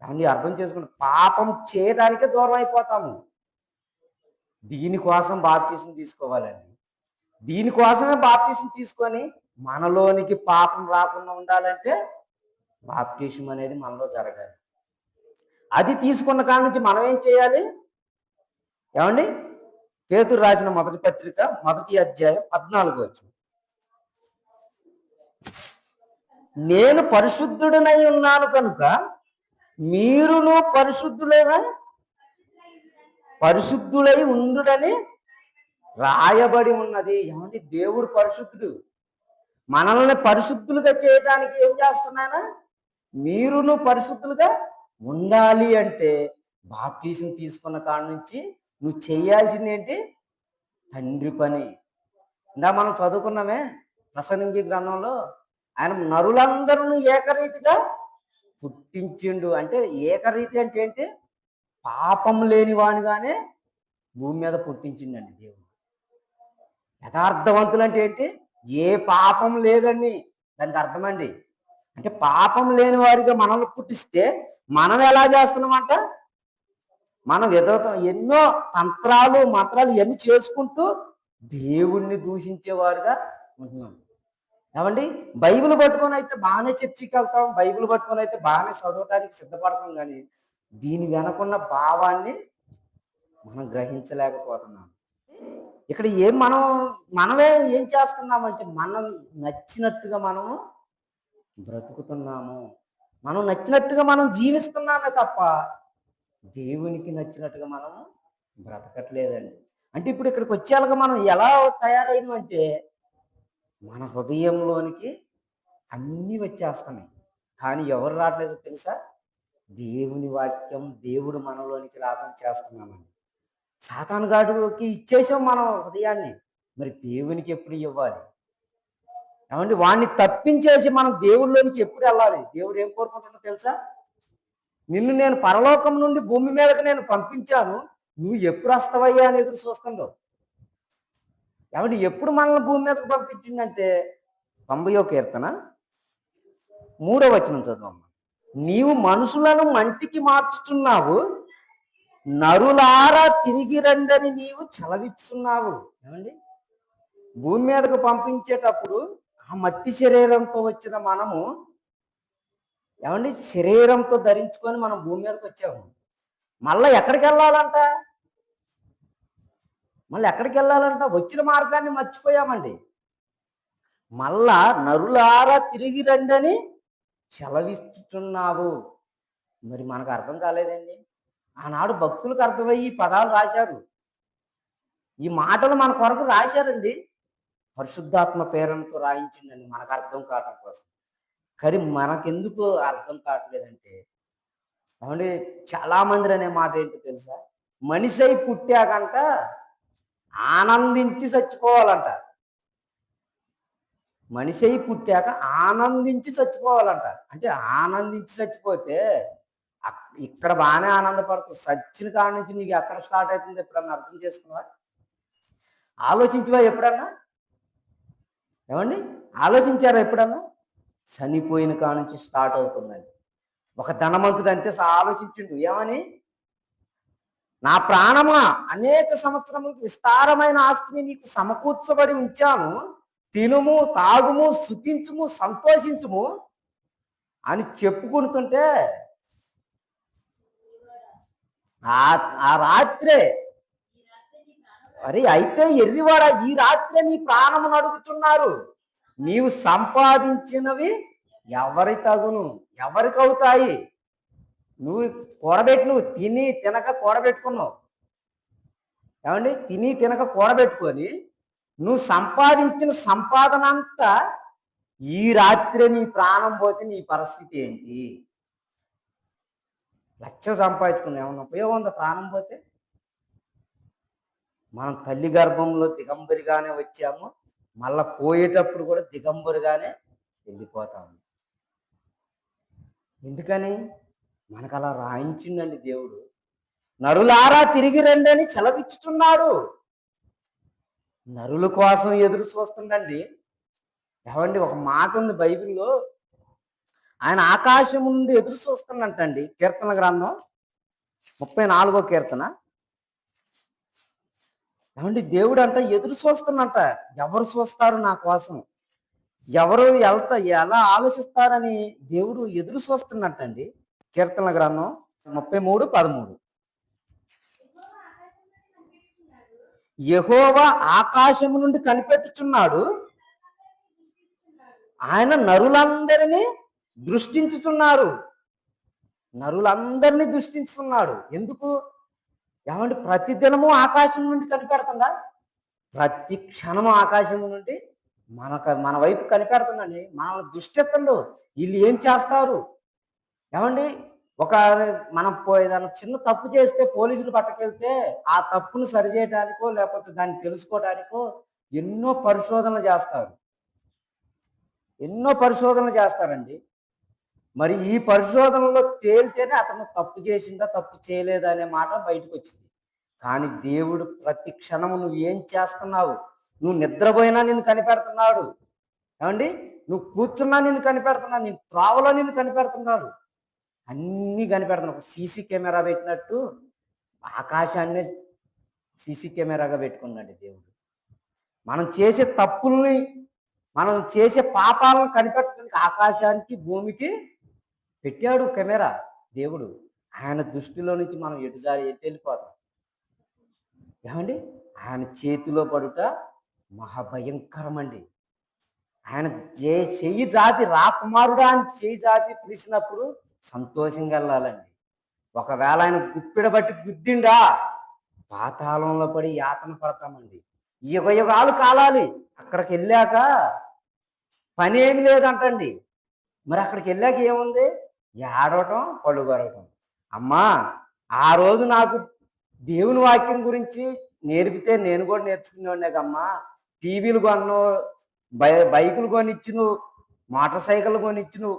దాన్ని అర్థం చేసుకుంటే పాపం చేయడానికే దూరం అయిపోతాము. దీనికోసం బాప్తీసం తీసుకోవాలండి. దీనికోసమే బాప్తీసం తీసుకొని మనలోనికి పాపం రాకుండా ఉండాలంటే బాప్తీసం అనేది మనలో జరగాలి. అది తీసుకున్న కాడి నుంచి మనం ఏం చేయాలి? ఏమండి, పేతురు రాసిన మొదటి పత్రిక 1వ అధ్యాయం 14వ వచనం, నేను పరిశుద్ధుడనై ఉన్నాను కనుక మీరును పరిశుద్ధులై ఉండుడని రాయబడి ఉన్నది. ఏమండి, దేవుడు పరిశుద్ధుడు. మనల్ని పరిశుద్ధులుగా చేయడానికి ఏం చేస్తున్నానా? మీరును పరిశుద్ధులుగా ఉండాలి అంటే బాప్తీసం తీసుకున్న కాడ నుంచి నువ్వు చేయాల్సింది ఏంటి? తండ్రి పని. ఇందా మనం చదువుకున్నామే ప్రసంగి గ్రంథంలో, ఆయన నరులందరూ ఏకరీతిగా పుట్టించిండు. అంటే ఏకరీతి అంటే ఏంటి? పాపం లేని వానిగానే భూమి మీద పుట్టించిండండి దేవుడు. యథార్థవంతులు అంటే ఏంటి? ఏ పాపం లేదండి దానికి అర్థమండి. అంటే పాపం లేని వారిగా మనల్ని పుట్టిస్తే మనం ఎలా చేస్తున్నామంట? మనం ఎన్నో తంత్రాలు మంత్రాలు ఇవన్నీ చేసుకుంటూ దేవుణ్ణి దూషించేవారుగా ఉంటున్నాం. ఏమండి, బైబిల్ పట్టుకొని అయితే బాగానే చర్చికి వెళ్తాం, బైబిల్ పట్టుకొని అయితే బాగానే చదవటానికి సిద్ధపడతాం, కానీ దీని వెనకున్న భావాన్ని మనం గ్రహించలేకపోతున్నాం. ఇక్కడ మనమే ఏం చేస్తున్నామంటే, మనం నచ్చినట్టుగా మనము బ్రతుకుతున్నాము, మనం నచ్చినట్టుగా మనం జీవిస్తున్నామే తప్ప దేవునికి నచ్చినట్టుగా మనము బ్రతకట్లేదండి. అంటే ఇప్పుడు ఇక్కడికి వచ్చేలాగా మనం ఎలా తయారైనవంటే మన హృదయంలోనికి అన్నీ వచ్చేస్తున్నాయి. కానీ ఎవరు రావట్లేదో తెలుసా? దేవుని వాక్యం, దేవుడు మనలోనికి రాకుండా చేస్తున్నామండి. సాతానుగాడికి ఇచ్చేసాం మనం హృదయాన్ని. మరి దేవునికి ఎప్పుడు ఇవ్వాలి? ఏమండి? వాడిని తప్పించేసి మనం దేవుళ్ళలోనికి ఎప్పుడు వెళ్ళాలి? దేవుడు ఏం కోరుకుంటున్నాడో తెలుసా? నిన్ను నేను పరలోకం నుండి భూమి మీదకి నేను పంపించాను. నువ్వు ఎప్పుడు వస్తావయ్యా అని ఎదురు చూస్తున్నావు. ఏమండి? ఎప్పుడు మనల్ని భూమి మీదకి పంపించిందంటే 90వ కీర్తన 3వ వచనం చదవమ్మా. నీవు మనుషులను మంటికి మార్చుచున్నావు, నరులారా తిరిగి రండని నీవు చలవిస్తున్నావు. ఏమండి? భూమి మీదకు పంపించేటప్పుడు ఆ మట్టి శరీరంతో వచ్చిన మనము, ఏమండి, శరీరంతో ధరించుకొని మనం భూమి మీదకి వచ్చాము. మళ్ళీ ఎక్కడికి వెళ్ళాలంట? వచ్చిన మార్గాన్ని మర్చిపోయామండి. మళ్ళా నరులారా తిరిగి రండని సెలవిస్తున్నావు. మరి మనకు అర్థం కాలేదండి. ఆనాడు భక్తులకు అర్థమయ్యి ఈ పదాలు రాశారు. ఈ మాటలు మన కొరకు రాశారండి. పరిశుద్ధాత్మ ప్రేరణతో రాయించిందండి మనకు అర్థం కావటం కోసం. కానీ మనకెందుకు అర్థం కావట్లేదంటే, ఏమండి, చాలా మంది అనే మాట ఏంటో తెలుసా? మనిషి అయి పుట్టాకంట ఆనందించి చచ్చిపోవాలంట. మనిషి అయి పుట్టాక ఆనందించి చచ్చిపోవాలంట. అంటే ఆనందించి చచ్చిపోతే ఇక్కడ బాగానే ఆనందపడుతుంది. చచ్చిన కాడ నుంచి నీకు ఎక్కడ స్టార్ట్ అవుతుంది ఎప్పుడన్నా అర్థం చేసుకున్నావా? ఆలోచించవా ఎప్పుడన్నా? ఏమండి? ఆలోచించారా ఎప్పుడన్నా? చనిపోయిన కాడ నుంచి స్టార్ట్ అవుతుందండి. ఒక ధనవంతుడు అంతే ఆలోచించిండు. ఏమని? నా ప్రాణమా, అనేక సంవత్సరములకు విస్తారమైన ఆస్తిని నీకు సమకూర్చబడి ఉంచాను, తినుము, తాగుము, సుఖించుము, సంతోషించుము అని చెప్పుకుంటుంటే ఆ రాత్రే, అరే అయితే ఎర్రివాడ, ఈ రాత్రే నీ ప్రాణమును అడుగుతున్నారు. నీవు సంపాదించినవి ఎవరి తగును, ఎవరికి అవుతాయి? నువ్వు తిని తినక కూడబెట్టుకున్నావు. ఏమండి? తిని తినక కూడబెట్టుకొని నువ్వు సంపాదించిన సంపాదన అంతా ఈ రాత్రే నీ ప్రాణం పోతే నీ పరిస్థితి ఏంటి? లక్షలు సంపాదించుకున్నా ఏమన్నా ఉపయోగం ఉందా ప్రాణం పోతే? మనం తల్లి గర్భంలో దిగంబరిగానే వచ్చాము, మళ్ళా పోయేటప్పుడు కూడా దిగంబరిగానే వెళ్ళిపోతాము. ఎందుకని? మనకు అలా రాయించిండండి దేవుడు. నరులారా తిరిగి రండి అని సెలవిచ్చుతున్నాడు. నరుల కోసం ఎదురు చూస్తుండండి. ఏమండి? ఒక మాట ఉంది బైబిల్లో, ఆయన ఆకాశం నుండి ఎదురు చూస్తున్నట్టండి. కీర్తన గ్రంథం 34వ కీర్తన. ఏమండి? దేవుడు అంట ఎదురు చూస్తున్నట్ట. ఎవరు చూస్తారు నా కోసం, ఎవరు ఎలా ఆలోచిస్తారని దేవుడు ఎదురు చూస్తున్నట్టండి. కీర్తన గ్రంథం 33:13. యెహోవా ఆకాశము నుండి కనిపెట్టుచున్నాడు, ఆయన నరులందరినీ దృష్టించుచున్నారు. నరులందరినీ దృష్టించుతున్నాడు. ఎందుకు? ఏమంటే ప్రతి దినము ఆకాశం నుండి కనిపెడుతుందా? ప్రతి క్షణము ఆకాశం నుండి మన వైపు కనిపెడుతుందండి. మన దృష్టిస్తుండు. వీళ్ళు ఏం చేస్తారు? ఏమండి? మనం ఏదైనా చిన్న తప్పు చేస్తే పోలీసులు పట్టుకెళ్తే ఆ తప్పును సరిచేయడానికో లేకపోతే దాన్ని తెలుసుకోవడానికో ఎన్నో పరిశోధనలు చేస్తారండి. మరి ఈ పరిశోధనలో తేలితేనే అతను తప్పు చేసిందా తప్పు చేయలేదా అనే మాట బయటకు వచ్చింది. కానీ దేవుడు ప్రతి క్షణము నువ్వు ఏం చేస్తున్నావు, నువ్వు నిద్రపోయినా నిన్ను కనిపెడుతున్నాడు. ఏమండి? నువ్వు కూర్చున్నా నిన్ను కనిపెడుతున్నాడు, నేను త్రావలో నిన్ను కనిపెడుతున్నాడు, అన్నీ కనిపెడుతున్నాడు. ఒక సీసీ కెమెరా పెట్టినట్టు ఆకాశాన్ని సీసీ కెమెరాగా పెట్టుకున్నాడు దేవుడు. మనం చేసే తప్పుల్ని, మనం చేసే పాపాలను కనిపెట్టడానికి ఆకాశానికి భూమికి పెట్టాడు కెమెరా దేవుడు. ఆయన దృష్టిలో నుంచి మనం ఎటు వెళ్ళిపోతాం. ఏమండి? ఆయన చేతిలో పడుట మహాభయంకరమండి. ఆయన చెయ్యి జాతి రాకుమారుడా అని చెయ్యి జాతి పిలిచినప్పుడు సంతోషంగా వెళ్ళాలండి. ఒకవేళ ఆయన గుప్పిడ బట్టి గుద్దిండా, పాతాళంలో పడి యాతన పడతామండి. యుగ యుగాలు కాలాలి. అక్కడికి వెళ్ళాక పని ఏమి లేదంటండి. మరి అక్కడికి వెళ్ళాక ఏముంది? ఏడవటం, పళ్ళు కొరవటం. అమ్మా, ఆ రోజు నాకు దేవుని వాక్యం గురించి నేర్పితే నేను కూడా నేర్చుకునేవాడినే కమ్మా. టీవీలు కొన్నావు, బైకులు కొనిచ్చును, మోటార్ సైకిల్ కొనిచ్చును,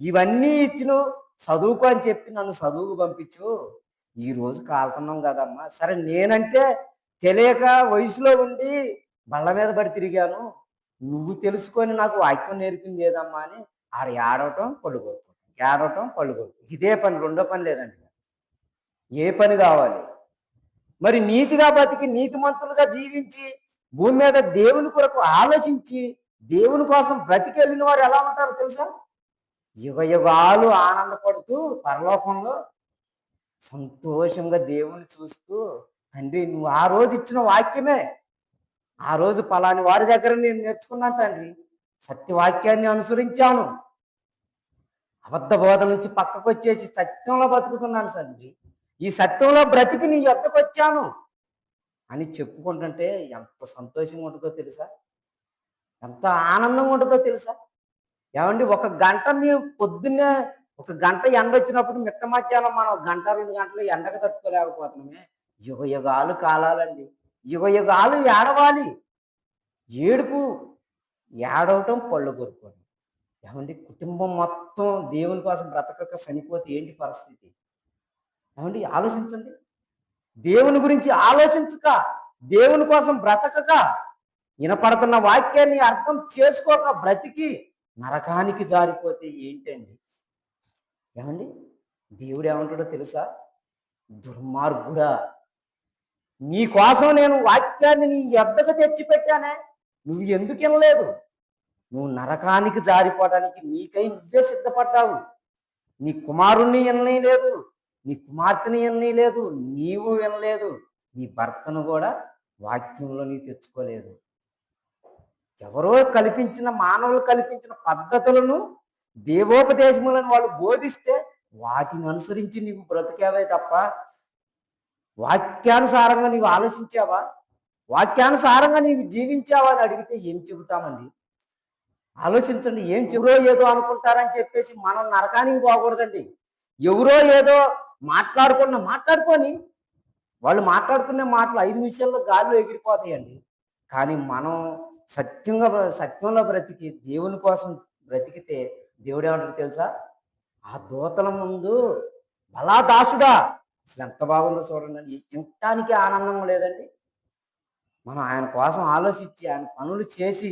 ఇవన్నీ ఇచ్చును, చదువుకో అని చెప్పి నన్ను చదువుకు పంపించు. ఈ రోజు కాలుతున్నాం కదమ్మా. సరే, నేనంటే తెలియక వయసులో ఉండి బళ్ళ మీద పడి తిరిగాను. నువ్వు తెలుసుకొని నాకు వాక్యం నేర్పింది ఏదమ్మా అని ఆడ ఏడవటం, పళ్ళు కొరుకోవటం, ఏడవటం, పళ్ళు కొరుకోవటం. ఇదే పని, రెండో పని లేదండి. ఏ పని కావాలి? మరి నీతిగా బతికి నీతిమంతులుగా జీవించి భూమి మీద దేవుని కొరకు ఆలోచించి దేవుని కోసం బ్రతికెళ్ళిన వారు ఎలా ఉంటారో తెలుసా? యుగ యుగాలు ఆనందపడుతూ పరలోకంలో సంతోషంగా దేవుని చూస్తూ, తండ్రి నువ్వు ఆ రోజు ఇచ్చిన వాక్యమే, ఆ రోజు పలాని వారి దగ్గర నేను నేర్చుకున్నాను తండ్రి, సత్యవాక్యాన్ని అనుసరించాను, అబద్ధ బోధ నుంచి పక్కకు వచ్చేసి సత్యంలో బతుకుతున్నాను తండ్రి, ఈ సత్యంలో బ్రతికి నీ యొద్దకు వచ్చాను అని చెప్పుకుంటుంటే ఎంత సంతోషంగా ఉంటుందో తెలుసా? ఎంత ఆనందంగా ఉంటుందో తెలుసా? ఏమండి, ఒక గంట మీరు పొద్దున్నే ఒక గంట ఎండ వచ్చినప్పుడు మిట్ట మధ్యాహ్నం మనం గంట 2 గంటలు ఎండకు తట్టుకోలేకపోతున్నామే. యుగ యుగాలు కాలాలండి. యుగ యుగాలు ఏడవాలి. ఏడుపు, ఏడవటం, పళ్ళు కొరుకోవడం. ఏమండి, కుటుంబం మొత్తం దేవుని కోసం బ్రతకక చనిపోతే ఏంటి పరిస్థితి? ఏమండి, ఆలోచించండి. దేవుని గురించి ఆలోచించక, దేవుని కోసం బ్రతకక, వినపడుతున్న వాక్యాన్ని అర్థం చేసుకోక బ్రతికి నరకానికి జారిపోతే ఏంటండి? ఏమండి, దేవుడు ఏమంటాడో తెలుసా? దుర్మార్గుడా, నీ కోసం నేను వాక్యాన్ని నీ యొద్దకు తెచ్చిపెట్టానే, నువ్వు ఎందుకు వినలేదు? నువ్వు నరకానికి జారిపోవడానికి నీకై నువ్వే సిద్ధపడ్డావు. నీ కుమారుణ్ణి వినలేదు, నీ కుమార్తెని వినలేదు, నీవు వినలేదు, నీ భర్తను కూడా వాక్యంలో నీ తెచ్చుకోలేదు. ఎవరో కల్పించిన, మానవులు కల్పించిన పద్ధతులను, దేవోపదేశములను వాళ్ళు బోధిస్తే వాటిని అనుసరించి నీవు బ్రతికావే తప్ప వాక్యానుసారంగా నీవు ఆలోచించావా? వాక్యానుసారంగా నీవు జీవించావా అని అడిగితే ఏం చెబుతామండి? ఆలోచించండి. ఏం చెబురో ఏదో అనుకుంటారని చెప్పేసి మనం నరకానికి పోకూడదండి. ఎవరో ఏదో మాట్లాడుకొని వాళ్ళు మాట్లాడుకునే మాటలు 5 నిమిషాల్లో గాల్లో ఎగిరిపోతాయండి. కానీ మనం సత్యంలో బ్రతికి దేవుని కోసం బ్రతికితే దేవుడు ఏమంటాడు తెలుసా? ఆ దూతల ముందు బలా దాసుడా, అసలు ఎంత బాగుందో చూడండి. ఇంటానికి ఆనందం లేదండి. మనం ఆయన కోసం ఆలోచించి ఆయన పనులు చేసి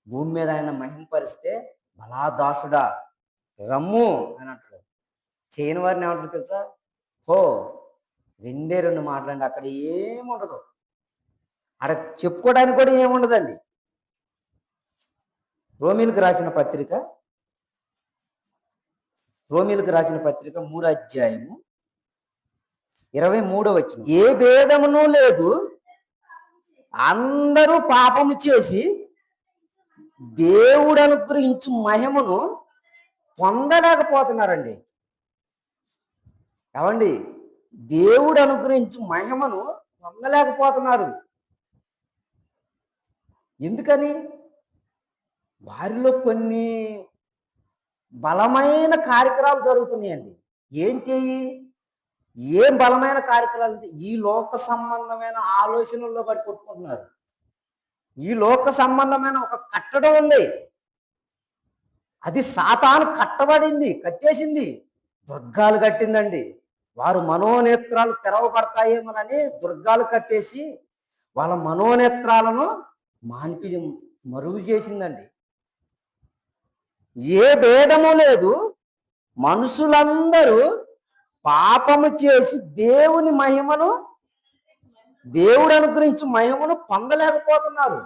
భూమి మీద ఆయన మహింపరిస్తే బలా దాసుడా రమ్ము అని అంటాడు. చేయని వారిని ఏమంటాడు తెలుసా? హో, 2 మాటలండి. అక్కడ ఏముండదు, అక్కడ చెప్పుకోవడానికి కూడా ఏముండదండి. రోమీలకు రాసిన పత్రిక 3వ అధ్యాయము 23వ వచనం. ఏ భేదమును లేదు, అందరూ పాపము చేసి దేవుడు అనుగ్రహించు మహిమను పొందలేకపోతున్నారండి. ఏమండి, దేవుడు అనుగ్రహించు మహిమను పొందలేకపోతున్నారు. ఎందుకని? వారిలో కొన్ని బలమైన కార్యక్రమాలు జరుగుతున్నాయండి. ఏంటి? ఏం బలమైన కార్యక్రమాలు అంటే ఈ లోక సంబంధమైన ఆలోచనల్లో పడి కొట్టుకుంటున్నారు. ఈ లోక సంబంధమైన ఒక కట్టడం ఉంది, అది సాతాను కట్టేసింది, దుర్గాలు కట్టిందండి. వారు మనోనేత్రాలు తెరవబడతాయేమోనని దుర్గాలు కట్టేసి వాళ్ళ మనోనేత్రాలను మరుగు చేసిందండి. ఏ భేదము లేదు, మనుషులందరూ పాపము చేసి దేవుడు అనుగ్రహించి మహిమను పొందలేకపోతున్నారు.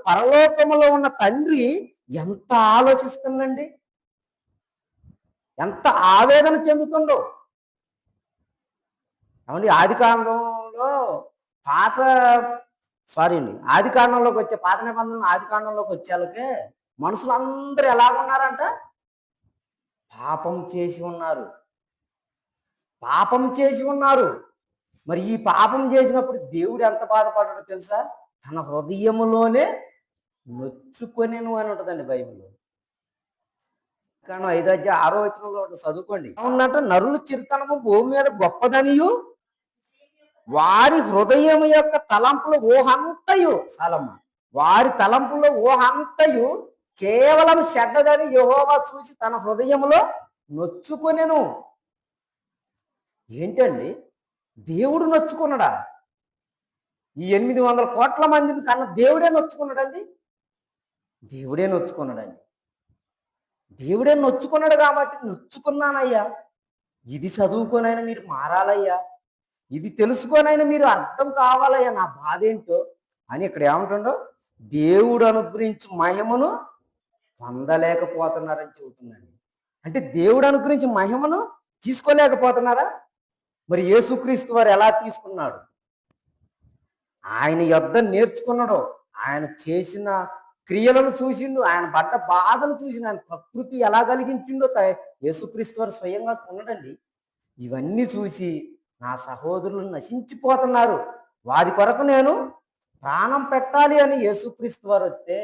పరలోకములో ఉన్న తండ్రి ఎంత ఆలోచిస్తుందండి, ఎంత ఆవేదన చెందుతుండో. ఏమండి, ఆది కాండంలోకి వచ్చే పాత నిబంధనలు ఆది కాండంలోకి వచ్చేళ్ళకే మనుషులందరూ ఎలాగున్నారంట? పాపం చేసి ఉన్నారు. పాపం చేసి ఉన్నారు. మరి ఈ పాపం చేసినప్పుడు దేవుడు ఎంత బాధపడ్డాడో తెలుసా? తన హృదయములోనే నొచ్చుకొనెను అని ఉంటదండి బైబిల్లో. కానీ 5 అధ్యాయం 6 వచనంలో చదువుకోండి. ఏమన్నట, నరుల చిరుతనము భూమి మీద గొప్పదనియు వారి హృదయం యొక్క తలంపుల ఊహంతయు సాలమ్మ వారి తలంపుల ఊహంతయు కేవలం చెడ్డదని యెహోవా చూసి తన హృదయములో నొచ్చుకొనెను. ఏంటండి, దేవుడు నొచ్చుకున్నాడా? ఈ 800 కోట్ల మందిని కన్న దేవుడే నొచ్చుకున్నాడండి. దేవుడే నొచ్చుకున్నాడండి. దేవుడే నొచ్చుకున్నాడు కాబట్టి నొచ్చుకున్నానయ్యా, ఇది చదువుకోనైనా మీరు మారాలయ్యా, ఇది తెలుసుకోనైనా మీరు అర్థం కావాలయ్యా నా బాధ ఏంటో అని ఇక్కడ ఏమంటుండో, దేవుడు అనుగ్రహించి మహిమను పొందలేకపోతున్నారని చెబుతున్నాడు. అంటే దేవుడు అనుగ్రహించి మహిమను తీసుకోలేకపోతున్నారా? మరి యేసుక్రీస్తు వారు ఎలా తీసుకున్నాడు? ఆయన యొద్ద నేర్చుకున్నాడు, ఆయన చేసిన క్రియలను చూసిండు, ఆయన పడ్డ బాధను చూసిండు, ఆయన ప్రకృతి ఎలా కలిగించిండో యేసుక్రీస్తు వారు స్వయంగా ఉన్నాడండి. ఇవన్నీ చూసి నా సహోదరులు నశించిపోతున్నారు, వారి కొరకు నేను ప్రాణం పెట్టాలి అని యేసుక్రీస్తు వారు వస్తే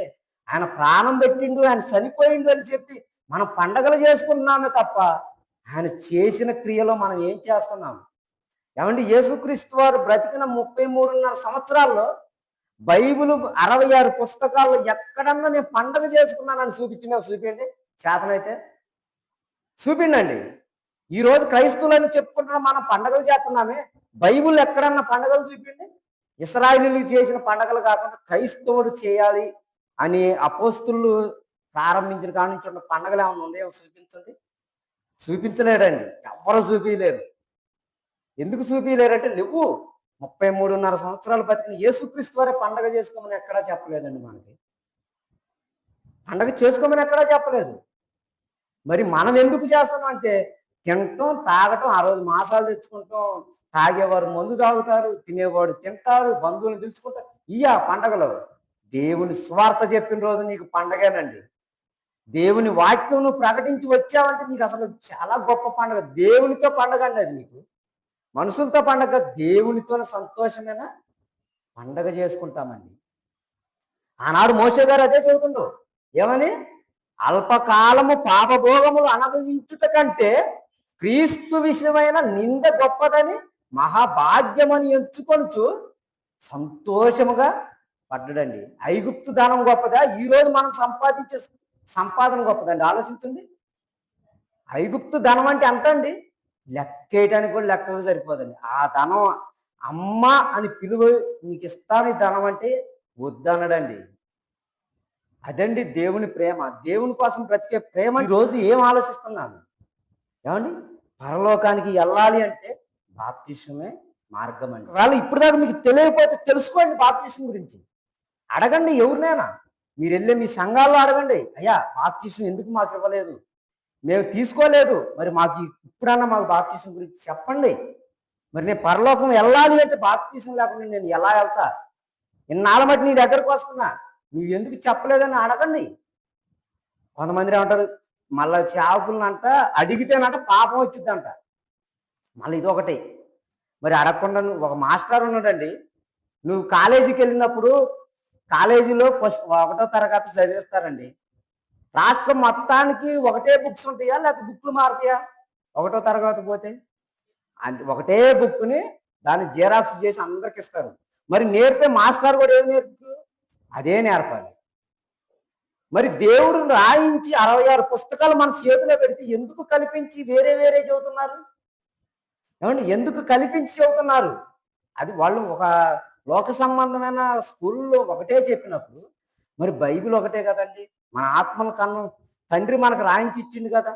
ఆయన ప్రాణం పెట్టిండు, ఆయన చనిపోయిండు అని చెప్పి మనం పండగలు చేసుకుంటున్నామే తప్ప ఆయన చేసిన క్రియలో మనం ఏం చేస్తున్నాం? ఏమండి, యేసుక్రీస్తు వారు బ్రతికిన 33.5 సంవత్సరాల్లో బైబిల్ 66 పుస్తకాల్లో ఎక్కడన్నా నేను పండగ చేసుకున్నానని చూపించండి. చేతనైతే చూపిండండి. ఈరోజు క్రైస్తవులని చెప్పుకుంటున్నా మనం పండగలు చేస్తున్నామే, బైబిల్ ఎక్కడన్నా పండగలు చూపించండి. ఇశ్రాయేలీయులు చేసిన పండగలు కాకుండా క్రైస్తవుడు చేయాలి అని అపోస్తులు ప్రారంభించిన కాడి నుంచి ఉన్న పండగలు ఏమైనా ఉందేమో చూపించండి. చూపించలేడండి, ఎవరు చూపించలేరు. ఎందుకు చూపించలేరంటే లేవు. 33.5 సంవత్సరాలు బతికిన యేసుక్రీస్తు వారే పండగ చేసుకోమని ఎక్కడా చెప్పలేదండి. మనకి పండగ చేసుకోమని ఎక్కడా చెప్పలేదు. మరి మనం ఎందుకు చేస్తాం అంటే తినటం తాగటం, ఆ రోజు మాసాలు తెచ్చుకుంటాం, తాగేవారు మందు తాగుతారు, తినేవాడు తింటారు, బంధువులను పిలుచుకుంటారు. పండగలు. దేవుని స్వార్థ చెప్పిన రోజు నీకు పండగేనండి. దేవుని వాక్యం నువ్వు ప్రకటించి వచ్చావంటే నీకు అసలు చాలా గొప్ప పండగ. దేవునితో పండగ అండి అది. నీకు మనుషులతో పండగ, దేవునితో సంతోషమైన పండగ చేసుకుంటామండి. ఆనాడు మోషే గారు అదే చెబుతుండ్రు. ఏమని? అల్పకాలము పాపభోగములు అనుభవించుట కంటే క్రీస్తు విషయమైన నింద గొప్పదని మహాభాగ్యమని ఎంచుకొనుచు సంతోషముగా పడ్డాడండి. ఐగుప్తు ధనం గొప్పదా? ఈరోజు మనం సంపాదించే సంపాదన గొప్పదండి? ఆలోచించండి. ఐగుప్తు ధనం అంటే ఎంత అండి? లెక్కేయటానికి కూడా లెక్కగా సరిపోదండి. ఆ ధనం అమ్మ అని పిలువ, నీకు ఇస్తాను ఈ ధనం అంటే వద్దనడండి. అదండి దేవుని ప్రేమ, దేవుని కోసం బ్రతికే ప్రేమ. ఈరోజు ఏం ఆలోచిస్తున్నాను? ఏమండి, పరలోకానికి వెళ్ళాలి అంటే బాప్తిస్మమే మార్గం అండి. వాళ్ళు ఇప్పుడు దాకా మీకు తెలియకపోతే తెలుసుకోండి. బాప్తిస్మం గురించి అడగండి ఎవరినైనా. మీరు వెళ్ళి మీ సంఘాల్లో అడగండి, అయ్యా బాప్తిస్మం ఎందుకు మాకు ఇవ్వలేదు, మేము తీసుకోలేదు, మరి మాకు ఇప్పుడన్నా మాకు బాప్తిస్మం గురించి చెప్పండి. మరి నేను పరలోకం వెళ్ళాలి అంటే బాప్తిస్మం లేకుండా నేను ఎలా వెళ్తా? ఇన్నాళ్ళ బట్టి నీ దగ్గరకు వస్తున్నా, నువ్వు ఎందుకు చెప్పలేదని అడగండి. కొంతమంది ఏమంటారు, మళ్ళీ చావుకులంట అడిగితేనంట పాపం వచ్చిందంట. మళ్ళీ ఇదొకటి. మరి అడగకుండా ఒక మాస్టర్ ఉన్నాడండి. నువ్వు కాలేజీకి వెళ్ళినప్పుడు కాలేజీలో ఫస్ట్ 1వ తరగతి చదివిస్తారండి. రాష్ట్రం మొత్తానికి ఒకటే బుక్స్ ఉంటాయా లేకపోతే బుక్లు మారుతాయా? 1వ తరగతి పోతే అంతే, ఒకటే బుక్ని దాన్ని జిరాక్స్ చేసి అందరికి ఇస్తారు. మరి నేర్పే మాస్టర్ కూడా ఏం నేర్పు? అదే నేర్పాలి. మరి దేవుడు రాయించి 66 పుస్తకాలు మన చేతిలో పెడితే ఎందుకు కల్పించి వేరే వేరే చెబుతున్నారు? ఏమండి, ఎందుకు కల్పించి చెబుతున్నారు? అది వాళ్ళు ఒక లోక సంబంధమైన స్కూల్లో ఒకటే చెప్పినప్పుడు మరి బైబిల్ ఒకటే కదండి. మన ఆత్మల కన్ను తండ్రి మనకు రాయించి ఇచ్చిండు కదా,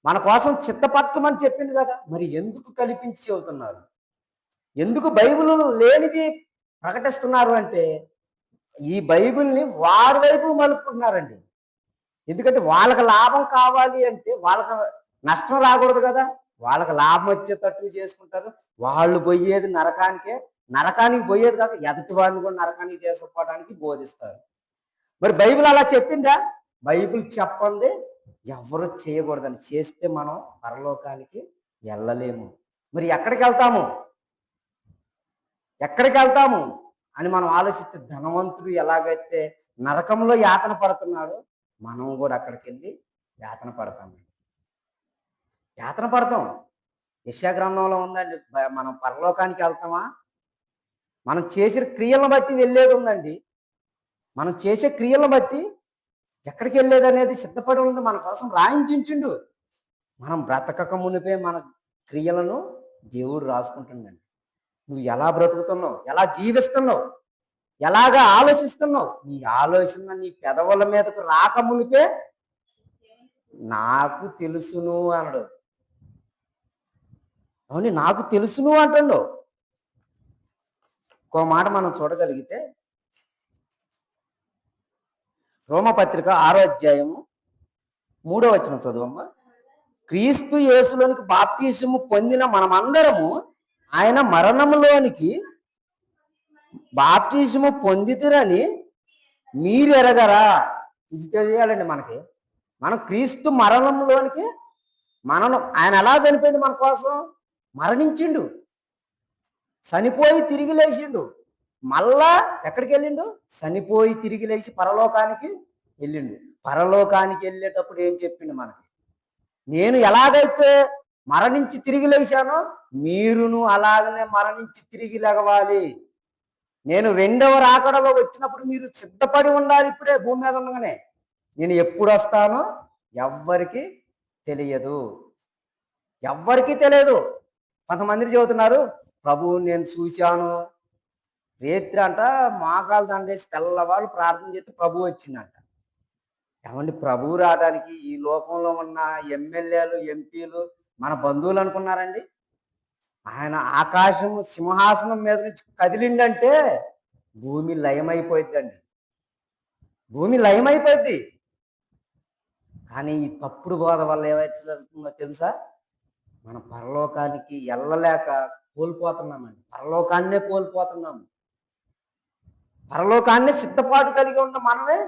మన కోసం చిత్తపరచమని చెప్పింది కదా. మరి ఎందుకు కల్పించి చెబుతున్నారు? ఎందుకు బైబిల్ లేనిది ప్రకటిస్తున్నారు అంటే ఈ బైబిల్ని వారి వైపు మలుపుకుంటున్నారండి. ఎందుకంటే వాళ్ళకి లాభం కావాలి అంటే వాళ్ళకి నష్టం రాకూడదు కదా. వాళ్ళకి లాభం వచ్చేటట్టు చేసుకుంటారు. వాళ్ళు పోయేది నరకానికి పోయేది కాక ఎదుటి వాళ్ళని కూడా నరకానికి చేసుకుపోవడానికి బోధిస్తారు. మరి బైబిల్ అలా చెప్పిందా? బైబిల్ చెప్పండి ఎవరు చేయకూడదని. చేస్తే మనం పరలోకానికి వెళ్ళలేము. మరి ఎక్కడికి వెళ్తాము, ఎక్కడికి వెళ్తాము అని మనం ఆలోచిస్తే, ధనవంతుడు ఎలాగైతే నరకంలో యాతన పడుతున్నాడో మనం కూడా అక్కడికి వెళ్ళి యాతన పడతామండి. యాతన పడతాం. యెషయా గ్రంథంలో ఉందండి, మనం పరలోకానికి వెళ్తామా, మనం చేసిన క్రియలను బట్టి వెళ్ళేది ఉందండి. మనం చేసే క్రియలను బట్టి ఎక్కడికి వెళ్ళేది అనేది సిద్ధపడి ఉండి మన కోసం రాయించిండు. మనం బ్రతకక మునిపే మన క్రియలను దేవుడు రాసుకుంటుండండి. నువ్వు ఎలా బ్రతుకుతున్నావు, ఎలా జీవిస్తున్నావు, ఎలాగా ఆలోచిస్తున్నావు, నీ ఆలోచన నీ పెదవుల మీదకు రాక మునిపే నాకు తెలుసును అనడు. అవును, నాకు తెలుసును అంటుండు. ఇంకో మాట మనం చూడగలిగితే, రోమపత్రిక 6వ అధ్యాయము 3వ వచనం చదువమ్మా. క్రీస్తు యేసులోనికి బాప్తిసము పొందిన మనమందరము ఆయన మరణములోనికి బాప్తిసము పొందితిరని మీరు ఎరగరా. ఇది తెలియాలండి మనకి. మనం క్రీస్తు మరణంలోనికి ఆయన ఎలా చనిపోయింది మన కోసం, మరణించిండు, చనిపోయి తిరిగి లేచిండు, మళ్ళా ఎక్కడికి వెళ్ళిండు, చనిపోయి తిరిగి లేచి పరలోకానికి వెళ్ళిండు. పరలోకానికి వెళ్ళేటప్పుడు ఏం చెప్పిండు మనకి, నేను ఎలాగైతే మరణించి తిరిగి లేచానో మీరును అలాగనే మరణించి తిరిగి లెగవాలి. నేను రెండవ రాకడలో వచ్చినప్పుడు మీరు సిద్ధపడి ఉండాలి. ఇప్పుడే భూమి మీద ఉండగానే, నేను ఎప్పుడు వస్తానో ఎవ్వరికి తెలియదు, ఎవ్వరికీ తెలియదు. కొంతమంది చెబుతున్నారు, ప్రభు నేను చూశాను, రేత్రి అంట మోకాలు దండేసి తెల్లవారు ప్రార్థన చేస్తే ప్రభు వచ్చిందంట. ఏమండి, ప్రభువు రావడానికి ఈ లోకంలో ఉన్న ఎమ్మెల్యేలు, ఎంపీలు మన బంధువులు అనుకున్నారండి? ఆయన ఆకాశం సింహాసనం మీద నుంచి కదిలిండంటే భూమి లయమైపోయిద్దండి, భూమి లయమైపోద్ది. కానీ ఈ తప్పుడు బోధ వల్ల ఏమైతే జరుగుతుందో తెలుసా, మన పరలోకానికి వెళ్ళలేక కోల్పోతున్నామండి. పరలోకాన్నే కోల్పోతున్నాము. పరలోకాన్ని సిద్ధపాటు కలిగి ఉన్న మనమే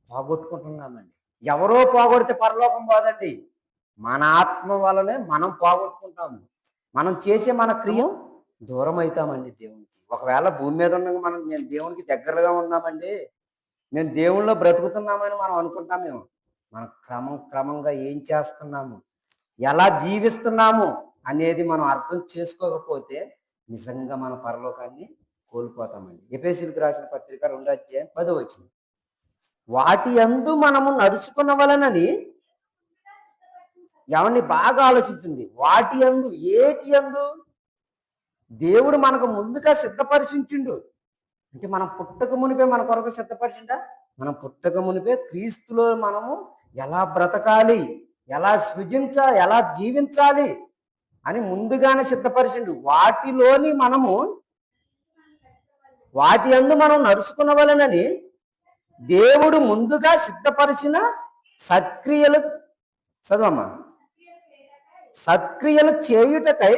పోగొట్టుకుంటున్నామండి. ఎవరో పోగొడితే పరలోకం పోదండి, మన ఆత్మ వల్లనే మనం పోగొట్టుకుంటాము. మనం చేసే మన క్రియ దూరం అవుతామండి దేవునికి. ఒకవేళ భూమి మీద ఉండగా నేను దేవునికి దగ్గరగా ఉన్నామండి, నేను దేవుళ్ళలో బ్రతుకుతున్నామని మనం అనుకుంటామేమో. మనం క్రమంగా ఏం చేస్తున్నాము, ఎలా జీవిస్తున్నాము అనేది మనం అర్థం చేసుకోకపోతే నిజంగా మన పరలోకాన్ని కోల్పోతామండి. ఎఫెసీయులకు రాసిన పత్రిక 2వ అధ్యాయం 10వ వచనం. వాటి యందు మనము నడుచుకునవలెనని, ఎవరిని బాగా ఆలోచించండి, వాటి యందు, ఏటి యందు దేవుడు మనకు ముందుగా సిద్ధపరిచిండు. అంటే మనం పుట్టక మునిపే మన కొరకు సిద్ధపరిచిండా. మనం పుట్టక మునిపే క్రీస్తులో మనము ఎలా బ్రతకాలి, ఎలా ఎలా జీవించాలి అని ముందుగానే సిద్ధపరిచిండు. వాటి యందు మనం నడుచుకునవలెనని దేవుడు ముందుగా సిద్ధపరిచిన సత్క్రియలు, చదవమ్మా, సత్క్రియలు చేయుటకై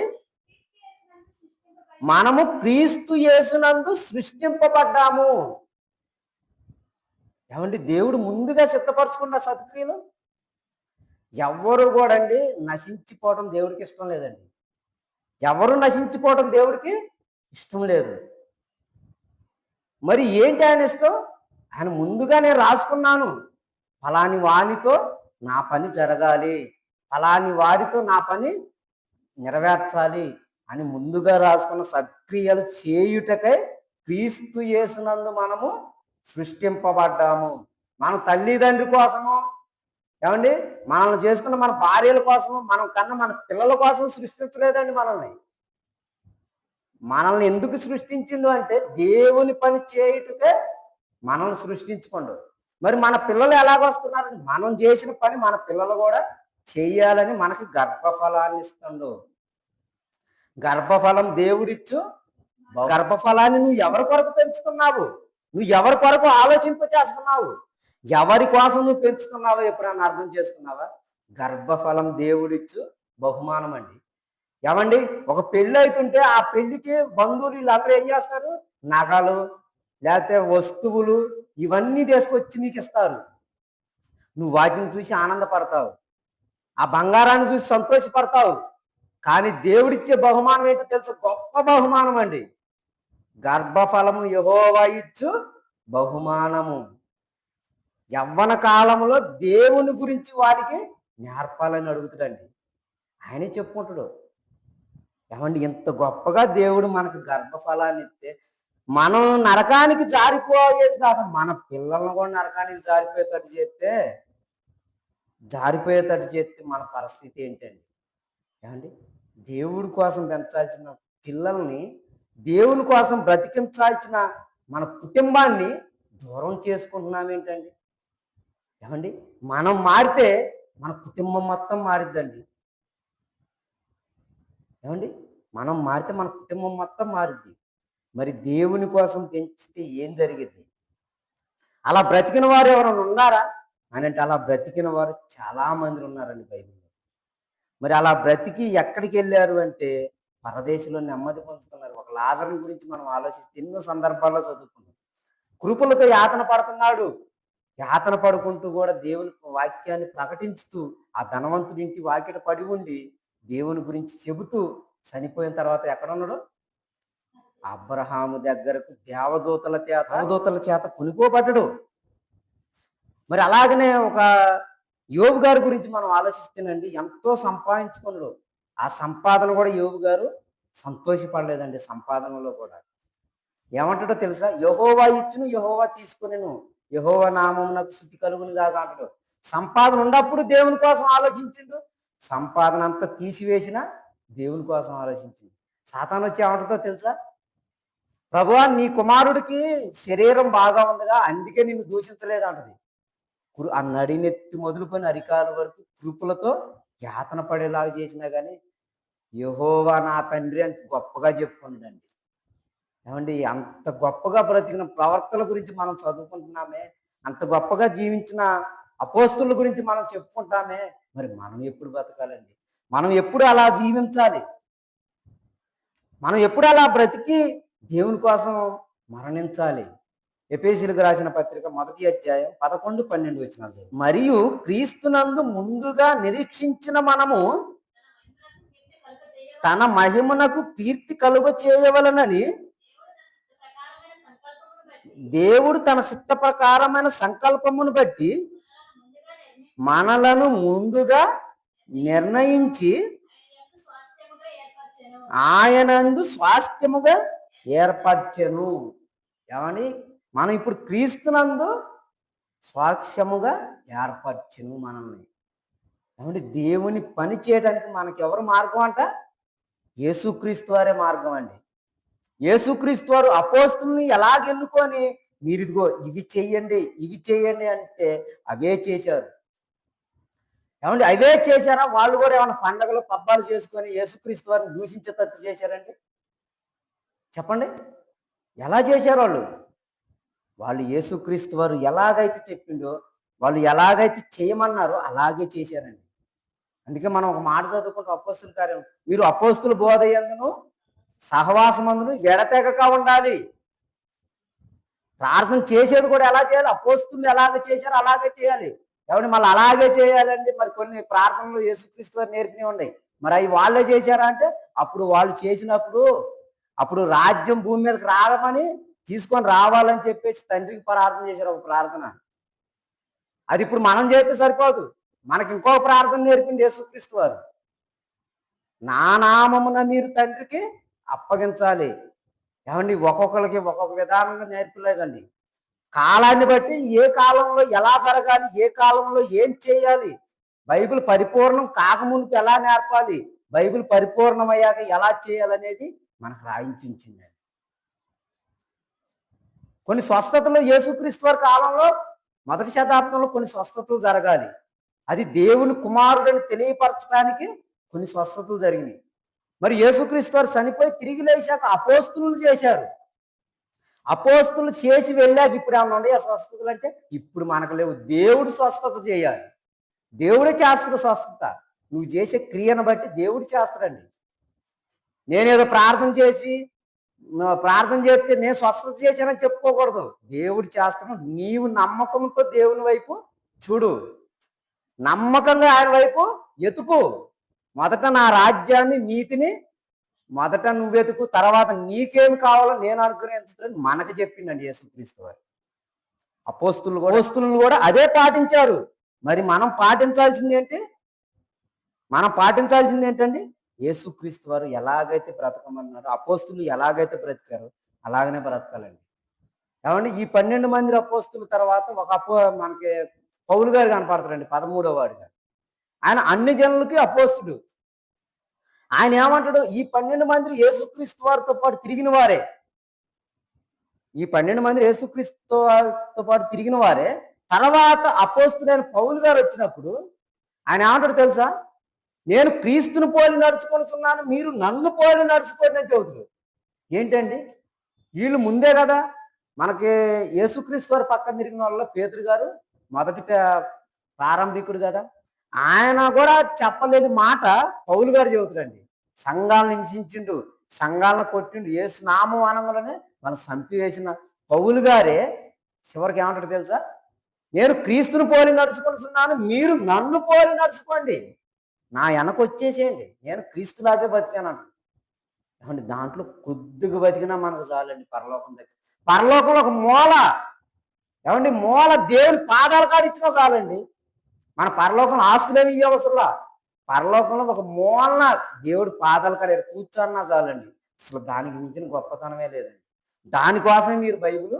మనము క్రీస్తు యేసునందు సృష్టింపబడ్డాము. ఏమండి, దేవుడు ముందుగా సిద్ధపరచుకున్న సత్క్రియలు. ఎవరు కూడా అండి నశించిపోవడం దేవుడికి ఇష్టం లేదండి. ఎవరు నశించిపోవడం దేవుడికి ఇష్టం లేదు. మరి ఏంటి ఆయన ఇష్టం? ఆయన ముందుగా నేను రాసుకున్నాను, ఫలాని వానితో నా పని జరగాలి, ఫలాని వారితో నా పని నెరవేర్చాలి అని ముందుగా రాసుకున్న సత్క్రియలు చేయుటకై క్రీస్తు యేసునందు మనము సృష్టింపబడ్డాము. మన తల్లిదండ్రి కోసము, ఏమండి, మనల్ని చేసుకున్న మన భార్యల కోసము, మనం కన్నా మన పిల్లల కోసం సృష్టించలేదండి. మనల్ని ఎందుకు సృష్టించిండు అంటే దేవుని పని చేయుటకే మనల్ని సృష్టించుకోండు. మరి మన పిల్లలు ఎలాగొస్తున్నారండి? మనం చేసిన పని మన పిల్లలు కూడా చెయ్యాలని మనకి గర్భఫలాన్ని ఇస్తుండు. గర్భఫలం దేవుడిచ్చు. గర్భఫలాన్ని నువ్వు ఎవరి కొరకు పెంచుతున్నావు? నువ్వు ఎవరి కొరకు ఆలోచింపచేస్తున్నావు? ఎవరి కోసం నువ్వు పెంచుతున్నావో ఎప్పుడన్నా అర్థం చేసుకున్నావా? గర్భఫలం దేవుడిచ్చు బహుమానం అండి. ఏమండి, ఒక పెళ్ళి అవుతుంటే ఆ పెళ్లికి బంధువులు వీళ్ళందరూ ఏం చేస్తారు? నగలు లేకపోతే వస్తువులు ఇవన్నీ తీసుకొచ్చి నీకు ఇస్తారు. నువ్వు వాటిని చూసి ఆనందపడతావు, ఆ బంగారాన్ని చూసి సంతోషపడతావు. కానీ దేవుడిచ్చే బహుమానం ఏంటో తెలుసు, గొప్ప బహుమానం అండి. గర్భఫలము యెహోవా ఇచ్చు బహుమానము. యవ్వన కాలంలో దేవుని గురించి వాడికి నేర్పాలని అడుగుతాడండి. ఆయనే చెప్పుకుంటాడు. ఏమండి, ఇంత గొప్పగా దేవుడు మనకు గర్భఫలాన్ని ఇస్తే మనం నరకానికి జారిపోయేది కాదు, మన పిల్లలను కూడా నరకానికి జారిపోయేటట్టు చేస్తే మన పరిస్థితి ఏంటండి? ఏమండి, దేవుడి కోసం పెంచాల్సిన పిల్లల్ని, దేవుని కోసం బ్రతికించాల్సిన మన కుటుంబాన్ని దూరం చేసుకుంటున్నాం ఏంటండి? ఏమండి, మనం మారితే మన కుటుంబం మొత్తం మారిద్దండి. ఏమండి, మనం మారితే మన కుటుంబం మొత్తం మారిద్ది. మరి దేవుని కోసం పెంచితే ఏం జరిగింది? అలా బ్రతికిన వారు ఎవరైనా ఉన్నారా అని అంటే, అలా బ్రతికిన వారు చాలా మంది ఉన్నారండి బైబిల్లో. మరి అలా బ్రతికి ఎక్కడికి వెళ్ళారు అంటే, పరదేశంలో నెమ్మది పొందుతున్నారు. ఒక లాజరుని గురించి మనం ఆలోచిస్తే ఎన్నో సందర్భాల్లో చదువుకున్నాం. కృపలతో యాతన పడుతున్నాడు. యాతన పడుకుంటూ కూడా దేవుని వాక్యాన్ని ప్రకటించుతూ ఆ ధనవంతుడి ఇంటి వాకిట పడి ఉండి దేవుని గురించి చెబుతూ చనిపోయిన తర్వాత ఎక్కడ ఉన్నాడు? అబ్రహాము దగ్గరకు దేవదూతల చేత కొనుక్కోబడ్డాడు. మరి అలాగనే ఒక యోబు గారి గురించి మనం ఆలోచిస్తేనండి, ఎంతో సంపాదించుకున్నాడు. ఆ సంపాదన కూడా యోబు గారు సంతోషపడలేదండి. సంపాదనలో కూడా ఏమంటాడో తెలుసా? యెహోవా ఇచ్చును యెహోవా తీసుకునేను, యెహోవా నామమునకు స్తుతి కలుగును గాక అంటాడు. సంపాదన ఉన్నప్పుడు దేవుని కోసం ఆలోచించిండు, సంపాదన అంతా తీసివేసిన దేవుని కోసం ఆలోచించిండు. సాతాను వచ్చి ఏమంటాడో తెలుసా? ప్రభువా, నీ కుమారుడికి శరీరం బాగా ఉందిగా, అందుకే నిన్ను దూషించలేదు అంటది. ఆ నడినెత్తి మొదలుకొని అరికాల వరకు కృపలతో యాతన పడేలాగా చేసినా కానీ యెహోవా నా తండ్రి అని గొప్పగా చెప్పుకున్నాడండి. ఏమండి, అంత గొప్పగా బ్రతికిన ప్రవర్తన గురించి మనం చదువుకుంటున్నామే, అంత గొప్పగా జీవించిన అపోస్తుల గురించి మనం చెప్పుకుంటామే. మరి మనం ఎప్పుడు బ్రతకాలండి? మనం ఎప్పుడు అలా జీవించాలి? మనం ఎప్పుడు అలా బ్రతికి దేవుని కోసం మరణించాలి? ఎఫెసీయులకు రాసిన పత్రిక 1వ అధ్యాయం 11, 12 వచనాలు. మరియు క్రీస్తునందు ముందుగా నిరీక్షించిన మనము తన మహిమనకు కీర్తి కలుగ చేయవలనని దేవుడు తన చిత్త ప్రకారమైన సంకల్పమును బట్టి మనలను ముందుగా నిర్ణయించి ఆయనందు స్వాస్థ్యముగా ఏర్పరచెను. ఏమని? మనం ఇప్పుడు క్రీస్తునందు స్వాస్థ్యముగా ఏర్పరచెను మనల్ని. ఏమంటే, దేవుని పని చేయడానికి మనకి ఎవరు మార్గం అంట? యేసుక్రీస్తు వారే మార్గం అండి. యేసుక్రీస్తు వారు అపోస్తుల్ని ఎలాగెన్నుకొని మీరు ఇదిగో ఇవి చెయ్యండి అంటే అవే చేశారు. ఏమండి, అవే చేశారా? వాళ్ళు కూడా ఏమైనా పండగలు పబ్బాలు చేసుకొని యేసుక్రీస్తు వారిని దూషించేటట్టు చేశారండి? చెప్పండి, ఎలా చేశారు వాళ్ళు? వాళ్ళు యేసుక్రీస్తు వారు ఎలాగైతే చెప్పిండో, వాళ్ళు ఎలాగైతే చేయమన్నారో అలాగే చేశారండి. అందుకే మనం ఒక మాట చదువుకుంటాం అపోస్తుల కార్యం, మీరు అపోస్తుల బోధ యందును సహవాసమందును ఎడతెగక ఉండాలి. ప్రార్థన చేసేది కూడా ఎలా చేయాలి? అపోస్తులు ఎలాగ చేశారో అలాగే చేయాలి. ఎవరి మళ్ళీ అలాగే చేయాలండి. మరి కొన్ని ప్రార్థనలు యేసుక్రీస్తు వారు నేర్పినవి ఉన్నాయి. మరి అవి వాళ్ళే చేశారా అంటే, అప్పుడు వాళ్ళు చేసినప్పుడు అప్పుడు రాజ్యం భూమి మీదకి రావమని తీసుకొని రావాలని చెప్పేసి తండ్రికి ప్రార్థన చేశారు ఒక ప్రార్థన. అది ఇప్పుడు మనం చేస్తే సరిపోదు, మనకి ఇంకో ప్రార్థన నేర్పింది యేసుక్రీస్తు వారు. నా నామమున మీరు తండ్రికి అప్పగించాలి. ఏమండి, ఒక్కొక్కరికి ఒక్కొక్క విధానంగా నేర్పలేదండి. కాలాన్ని బట్టి ఏ కాలంలో ఎలా జరగాలి, ఏ కాలంలో ఏం చేయాలి, బైబిల్ పరిపూర్ణం కాకముందుకు ఎలా నేర్పాలి, బైబిల్ పరిపూర్ణమయ్యాక ఎలా చేయాలనేది మనకు రాయించిందండి. కొన్ని స్వస్థతలు యేసుక్రీస్తు వారి కాలంలో 1వ శతాబ్దంలో కొన్ని స్వస్థతలు జరగాలి. అది దేవుని కుమారుడని తెలియపరచడానికి కొన్ని స్వస్థతలు జరిగినాయి. మరి యేసుక్రీస్తు వారు చనిపోయి తిరిగి లేచాక అపోస్తులు చేశారు. అపోస్తులు చేసి వెళ్ళాక ఇప్పుడు ఏమన్నా ఉన్నాయి ఆ స్వస్థతలు అంటే? ఇప్పుడు మనకు లేవు. దేవుడు స్వస్థత చేయాలి. దేవుడే చేస్తాడు స్వస్థత. నువ్వు చేసే క్రియను బట్టి దేవుడు చేస్తాడండి. నేనేదో ప్రార్థన చేస్తే నేను స్వస్థత చేశానని చెప్పుకోకూడదు. దేవుడు చేస్తాను. నీవు నమ్మకంతో దేవుని వైపు చూడు, నమ్మకంగా ఆయన వైపు ఎతుకు. మొదట నా రాజ్యాన్ని, నీతిని మొదట నువ్వెతుకు, తర్వాత నీకేమి కావాలో నేను అనుగ్రహించుతానని మనకు చెప్పిండండి యేసుక్రీస్తు వారు. అపోస్తులు కూడా అదే పాటించారు. మరి మనం పాటించాల్సింది ఏంటండి? యేసుక్రీస్తు వారు ఎలాగైతే బ్రతకమన్నారో, అపోస్తులు ఎలాగైతే బ్రతికారో అలాగనే బ్రతకాలండి. ఏమండి, ఈ 12 మంది అపోస్తుల తర్వాత మనకి పౌలు గారు కనపడతారండి, 13వ వాడిగా. ఆయన అన్ని జనులకి అపోస్తుడు. ఆయన ఏమంటాడు? ఈ 12 మంది యేసుక్రీస్తు వారితో పాటు తిరిగిన వారే. ఈ 12 మంది యేసుక్రీస్తు వారితో పాటు తిరిగిన వారే. తర్వాత అపోస్తులైన పౌలు గారు వచ్చినప్పుడు ఆయన ఏమంటాడు తెలుసా? నేను క్రీస్తుని పోలి నడుచుకొనిచున్నాను, మీరు నన్ను పోలి నడుచుకోండి అని చెబుతారు. ఏంటండి, వీళ్ళు ముందే కదా మనకి యేసుక్రీస్తు వారు పక్కన తిరిగిన వాళ్ళలో పేతురు గారు మొదటి ప్రారంభికుడు కదా. ఆయన కూడా చెప్పలేని మాట పౌలు గారు చెబుతారండి. సంఘాలను హింసించిండు, సంఘాలను కొట్టిండు, యేసు నామం అనంగానే మనం చంపివేసిన పౌలు గారే చివరికి ఏమంటాడు తెలుసా? నేను క్రీస్తుని పోలి నడుచుకుంటున్నాను, మీరు నన్ను పోలి నడుచుకోండి, నా వెనక వచ్చేసేయండి, నేను క్రీస్తులాగే బతికాను అంటాడు. ఏమండి, దాంట్లో కొద్దిగా బతికినా మనకు చాలండి పరలోకం దగ్గర. పరలోకంలో ఒక మూల, ఏమండి, మూల దేవుని పాదాల కాడిచ్చినా చాలండి. మన పరలోకంలో ఆస్తులేమి ఇవ్వవసరంలా. పరలోకంలో ఒక మూలన దేవుడి పాదాల కాడ కూర్చోన్నా చాలండి. అసలు దానికి మించిన గొప్పతనమే లేదండి. దానికోసమే మీరు బైబిల్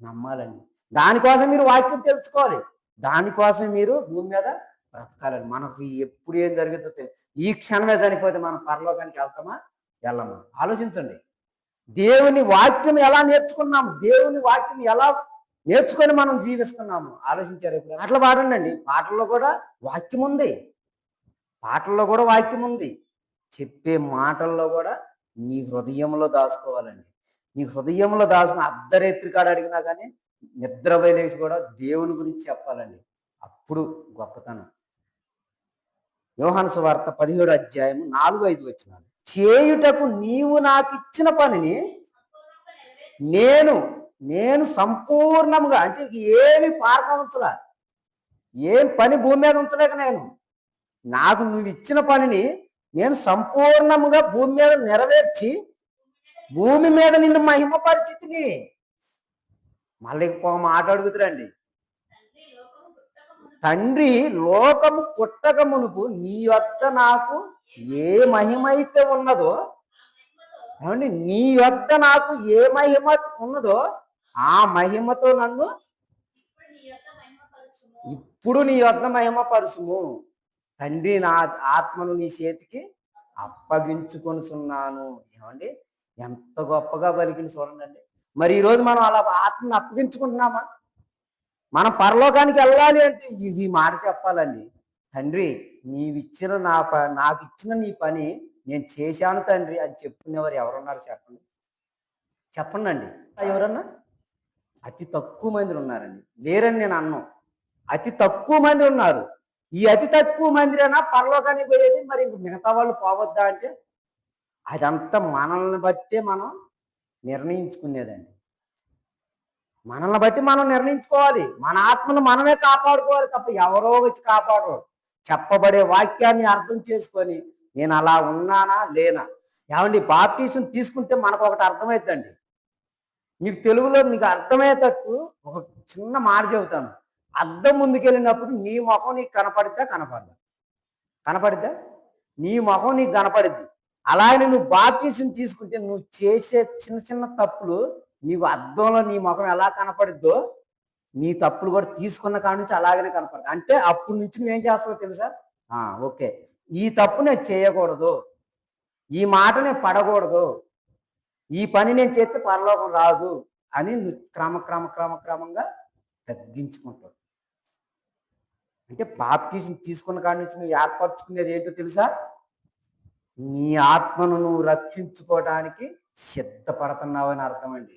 నమ్మాలండి, దానికోసం మీరు వాక్యం తెలుసుకోవాలి, దానికోసం మీరు భూమి మీద బ్రతకాలండి. మనకు ఎప్పుడు ఏం జరుగుతుందో తెలియదు. ఈ క్షణమే చనిపోతే మనం పరలోకానికి వెళ్తామా వెళ్ళమా ఆలోచించండి. దేవుని వాక్యం ఎలా నేర్చుకున్నాము, దేవుని వాక్యం ఎలా నేర్చుకొని మనం జీవిస్తున్నాము ఆలోచించారు ఎప్పుడు? పాటలు పాడండి, పాటల్లో కూడా వాక్యం ఉంది, పాటల్లో కూడా వాక్యం ఉంది. చెప్పే మాటల్లో కూడా నీ హృదయంలో దాచుకోవాలండి. నీ హృదయంలో దాచుకుని అర్ధరాత్రి కాడ అడిగినా కానీ నిద్రపోయి లేచి కూడా దేవుని గురించి చెప్పాలండి. అప్పుడు గొప్పతనం. యోహాను సువార్త 17వ అధ్యాయము 4-5 వచనాలు. చేయుటకు నీవు నాకు ఇచ్చిన పనిని నేను సంపూర్ణంగా, అంటే ఏమి పారక ఉంచలా, ఏం పని భూమి మీద ఉంచలేక నాకు నువ్వు ఇచ్చిన పనిని నేను సంపూర్ణంగా భూమి మీద నెరవేర్చి భూమి మీద నిన్ను మహిమ పరిస్థితిని. మళ్ళీ మాట అడుగుతురండి, తండ్రి లోకము పుట్టక మునుపు నీ వద్ద నాకు ఏ మహిమ అయితే ఉన్నదో, ఏమండి, నీ వద్ద నాకు ఏ మహిమ ఉన్నదో ఆ మహిమతో నన్ను ఇప్పుడు నీ వద్ద మహిమ పరుచుము. తండ్రి, నా ఆత్మను నీ చేతికి అప్పగించుకొనుచున్నాను. ఏమండి, ఎంత గొప్పగా పలికిన చూడండి. మరి ఈరోజు మనం అలా ఆత్మను అప్పగించుకుంటున్నామా? మనం పరలోకానికి వెళ్ళాలి అంటే ఈ మాట చెప్పాలండి. తండ్రి, నాకు ఇచ్చిన నీ పని నేను చేశాను తండ్రి అని చెప్పుకునేవారు ఎవరున్నారు చెప్పండి అండి. ఎవరన్నా? అతి తక్కువ మంది ఉన్నారండి. లేరని నేను అన్నాను, అతి తక్కువ మంది ఉన్నారు. ఈ అతి తక్కువ మందిరైనా పరలోకానికి పోయేది. మరి ఇంక మిగతా వాళ్ళు పోవద్దా అంటే అదంతా మనల్ని బట్టే మనం నిర్ణయించుకునేదండి. మనల్ని బట్టి మనం నిర్ణయించుకోవాలి. మన ఆత్మను మనమే కాపాడుకోవాలి తప్ప ఎవరో వచ్చి కాపాడరు. చెప్పబడే వాక్యాన్ని అర్థం చేసుకొని నేను అలా ఉన్నానా లేనా. ఏమండి, బాప్టిజం తీసుకుంటే మనకు ఒకటి అర్థమవుతుందండి. మీకు తెలుగులో మీకు అర్థమయ్యేటట్టు ఒక చిన్న మాట చెబుతాను. అద్దం ముందుకెళ్ళినప్పుడు నీ ముఖం నీకు కనపడిద్దా? నీ ముఖం నీకు కనపడిద్ది. అలాగే నువ్వు బాప్టిజం తీసుకుంటే నువ్వు చేసే చిన్న చిన్న తప్పులు నీకు అద్దంలో నీ ముఖం ఎలా కనపడిద్దో నీ తప్పులు కూడా తీసుకున్న కాడి నుంచి అలాగనే కనపడదు. అంటే అప్పటి నుంచి నువ్వేం చేస్తావో తెలుసా? ఓకే, ఈ తప్పు నేను చేయకూడదు, ఈ మాట నేను పడకూడదు, ఈ పని నేను చేస్తే పరలోకం రాదు అని నువ్వు క్రమంగా తగ్గించుకుంటావు. అంటే బాప్టిజం తీసుకున్న కాడి నుంచి నువ్వు ఏర్పరచుకునేది ఏంటో తెలుసా? నీ ఆత్మను నువ్వు రక్షించుకోవడానికి సిద్ధపడుతున్నావు అని అర్థం అండి.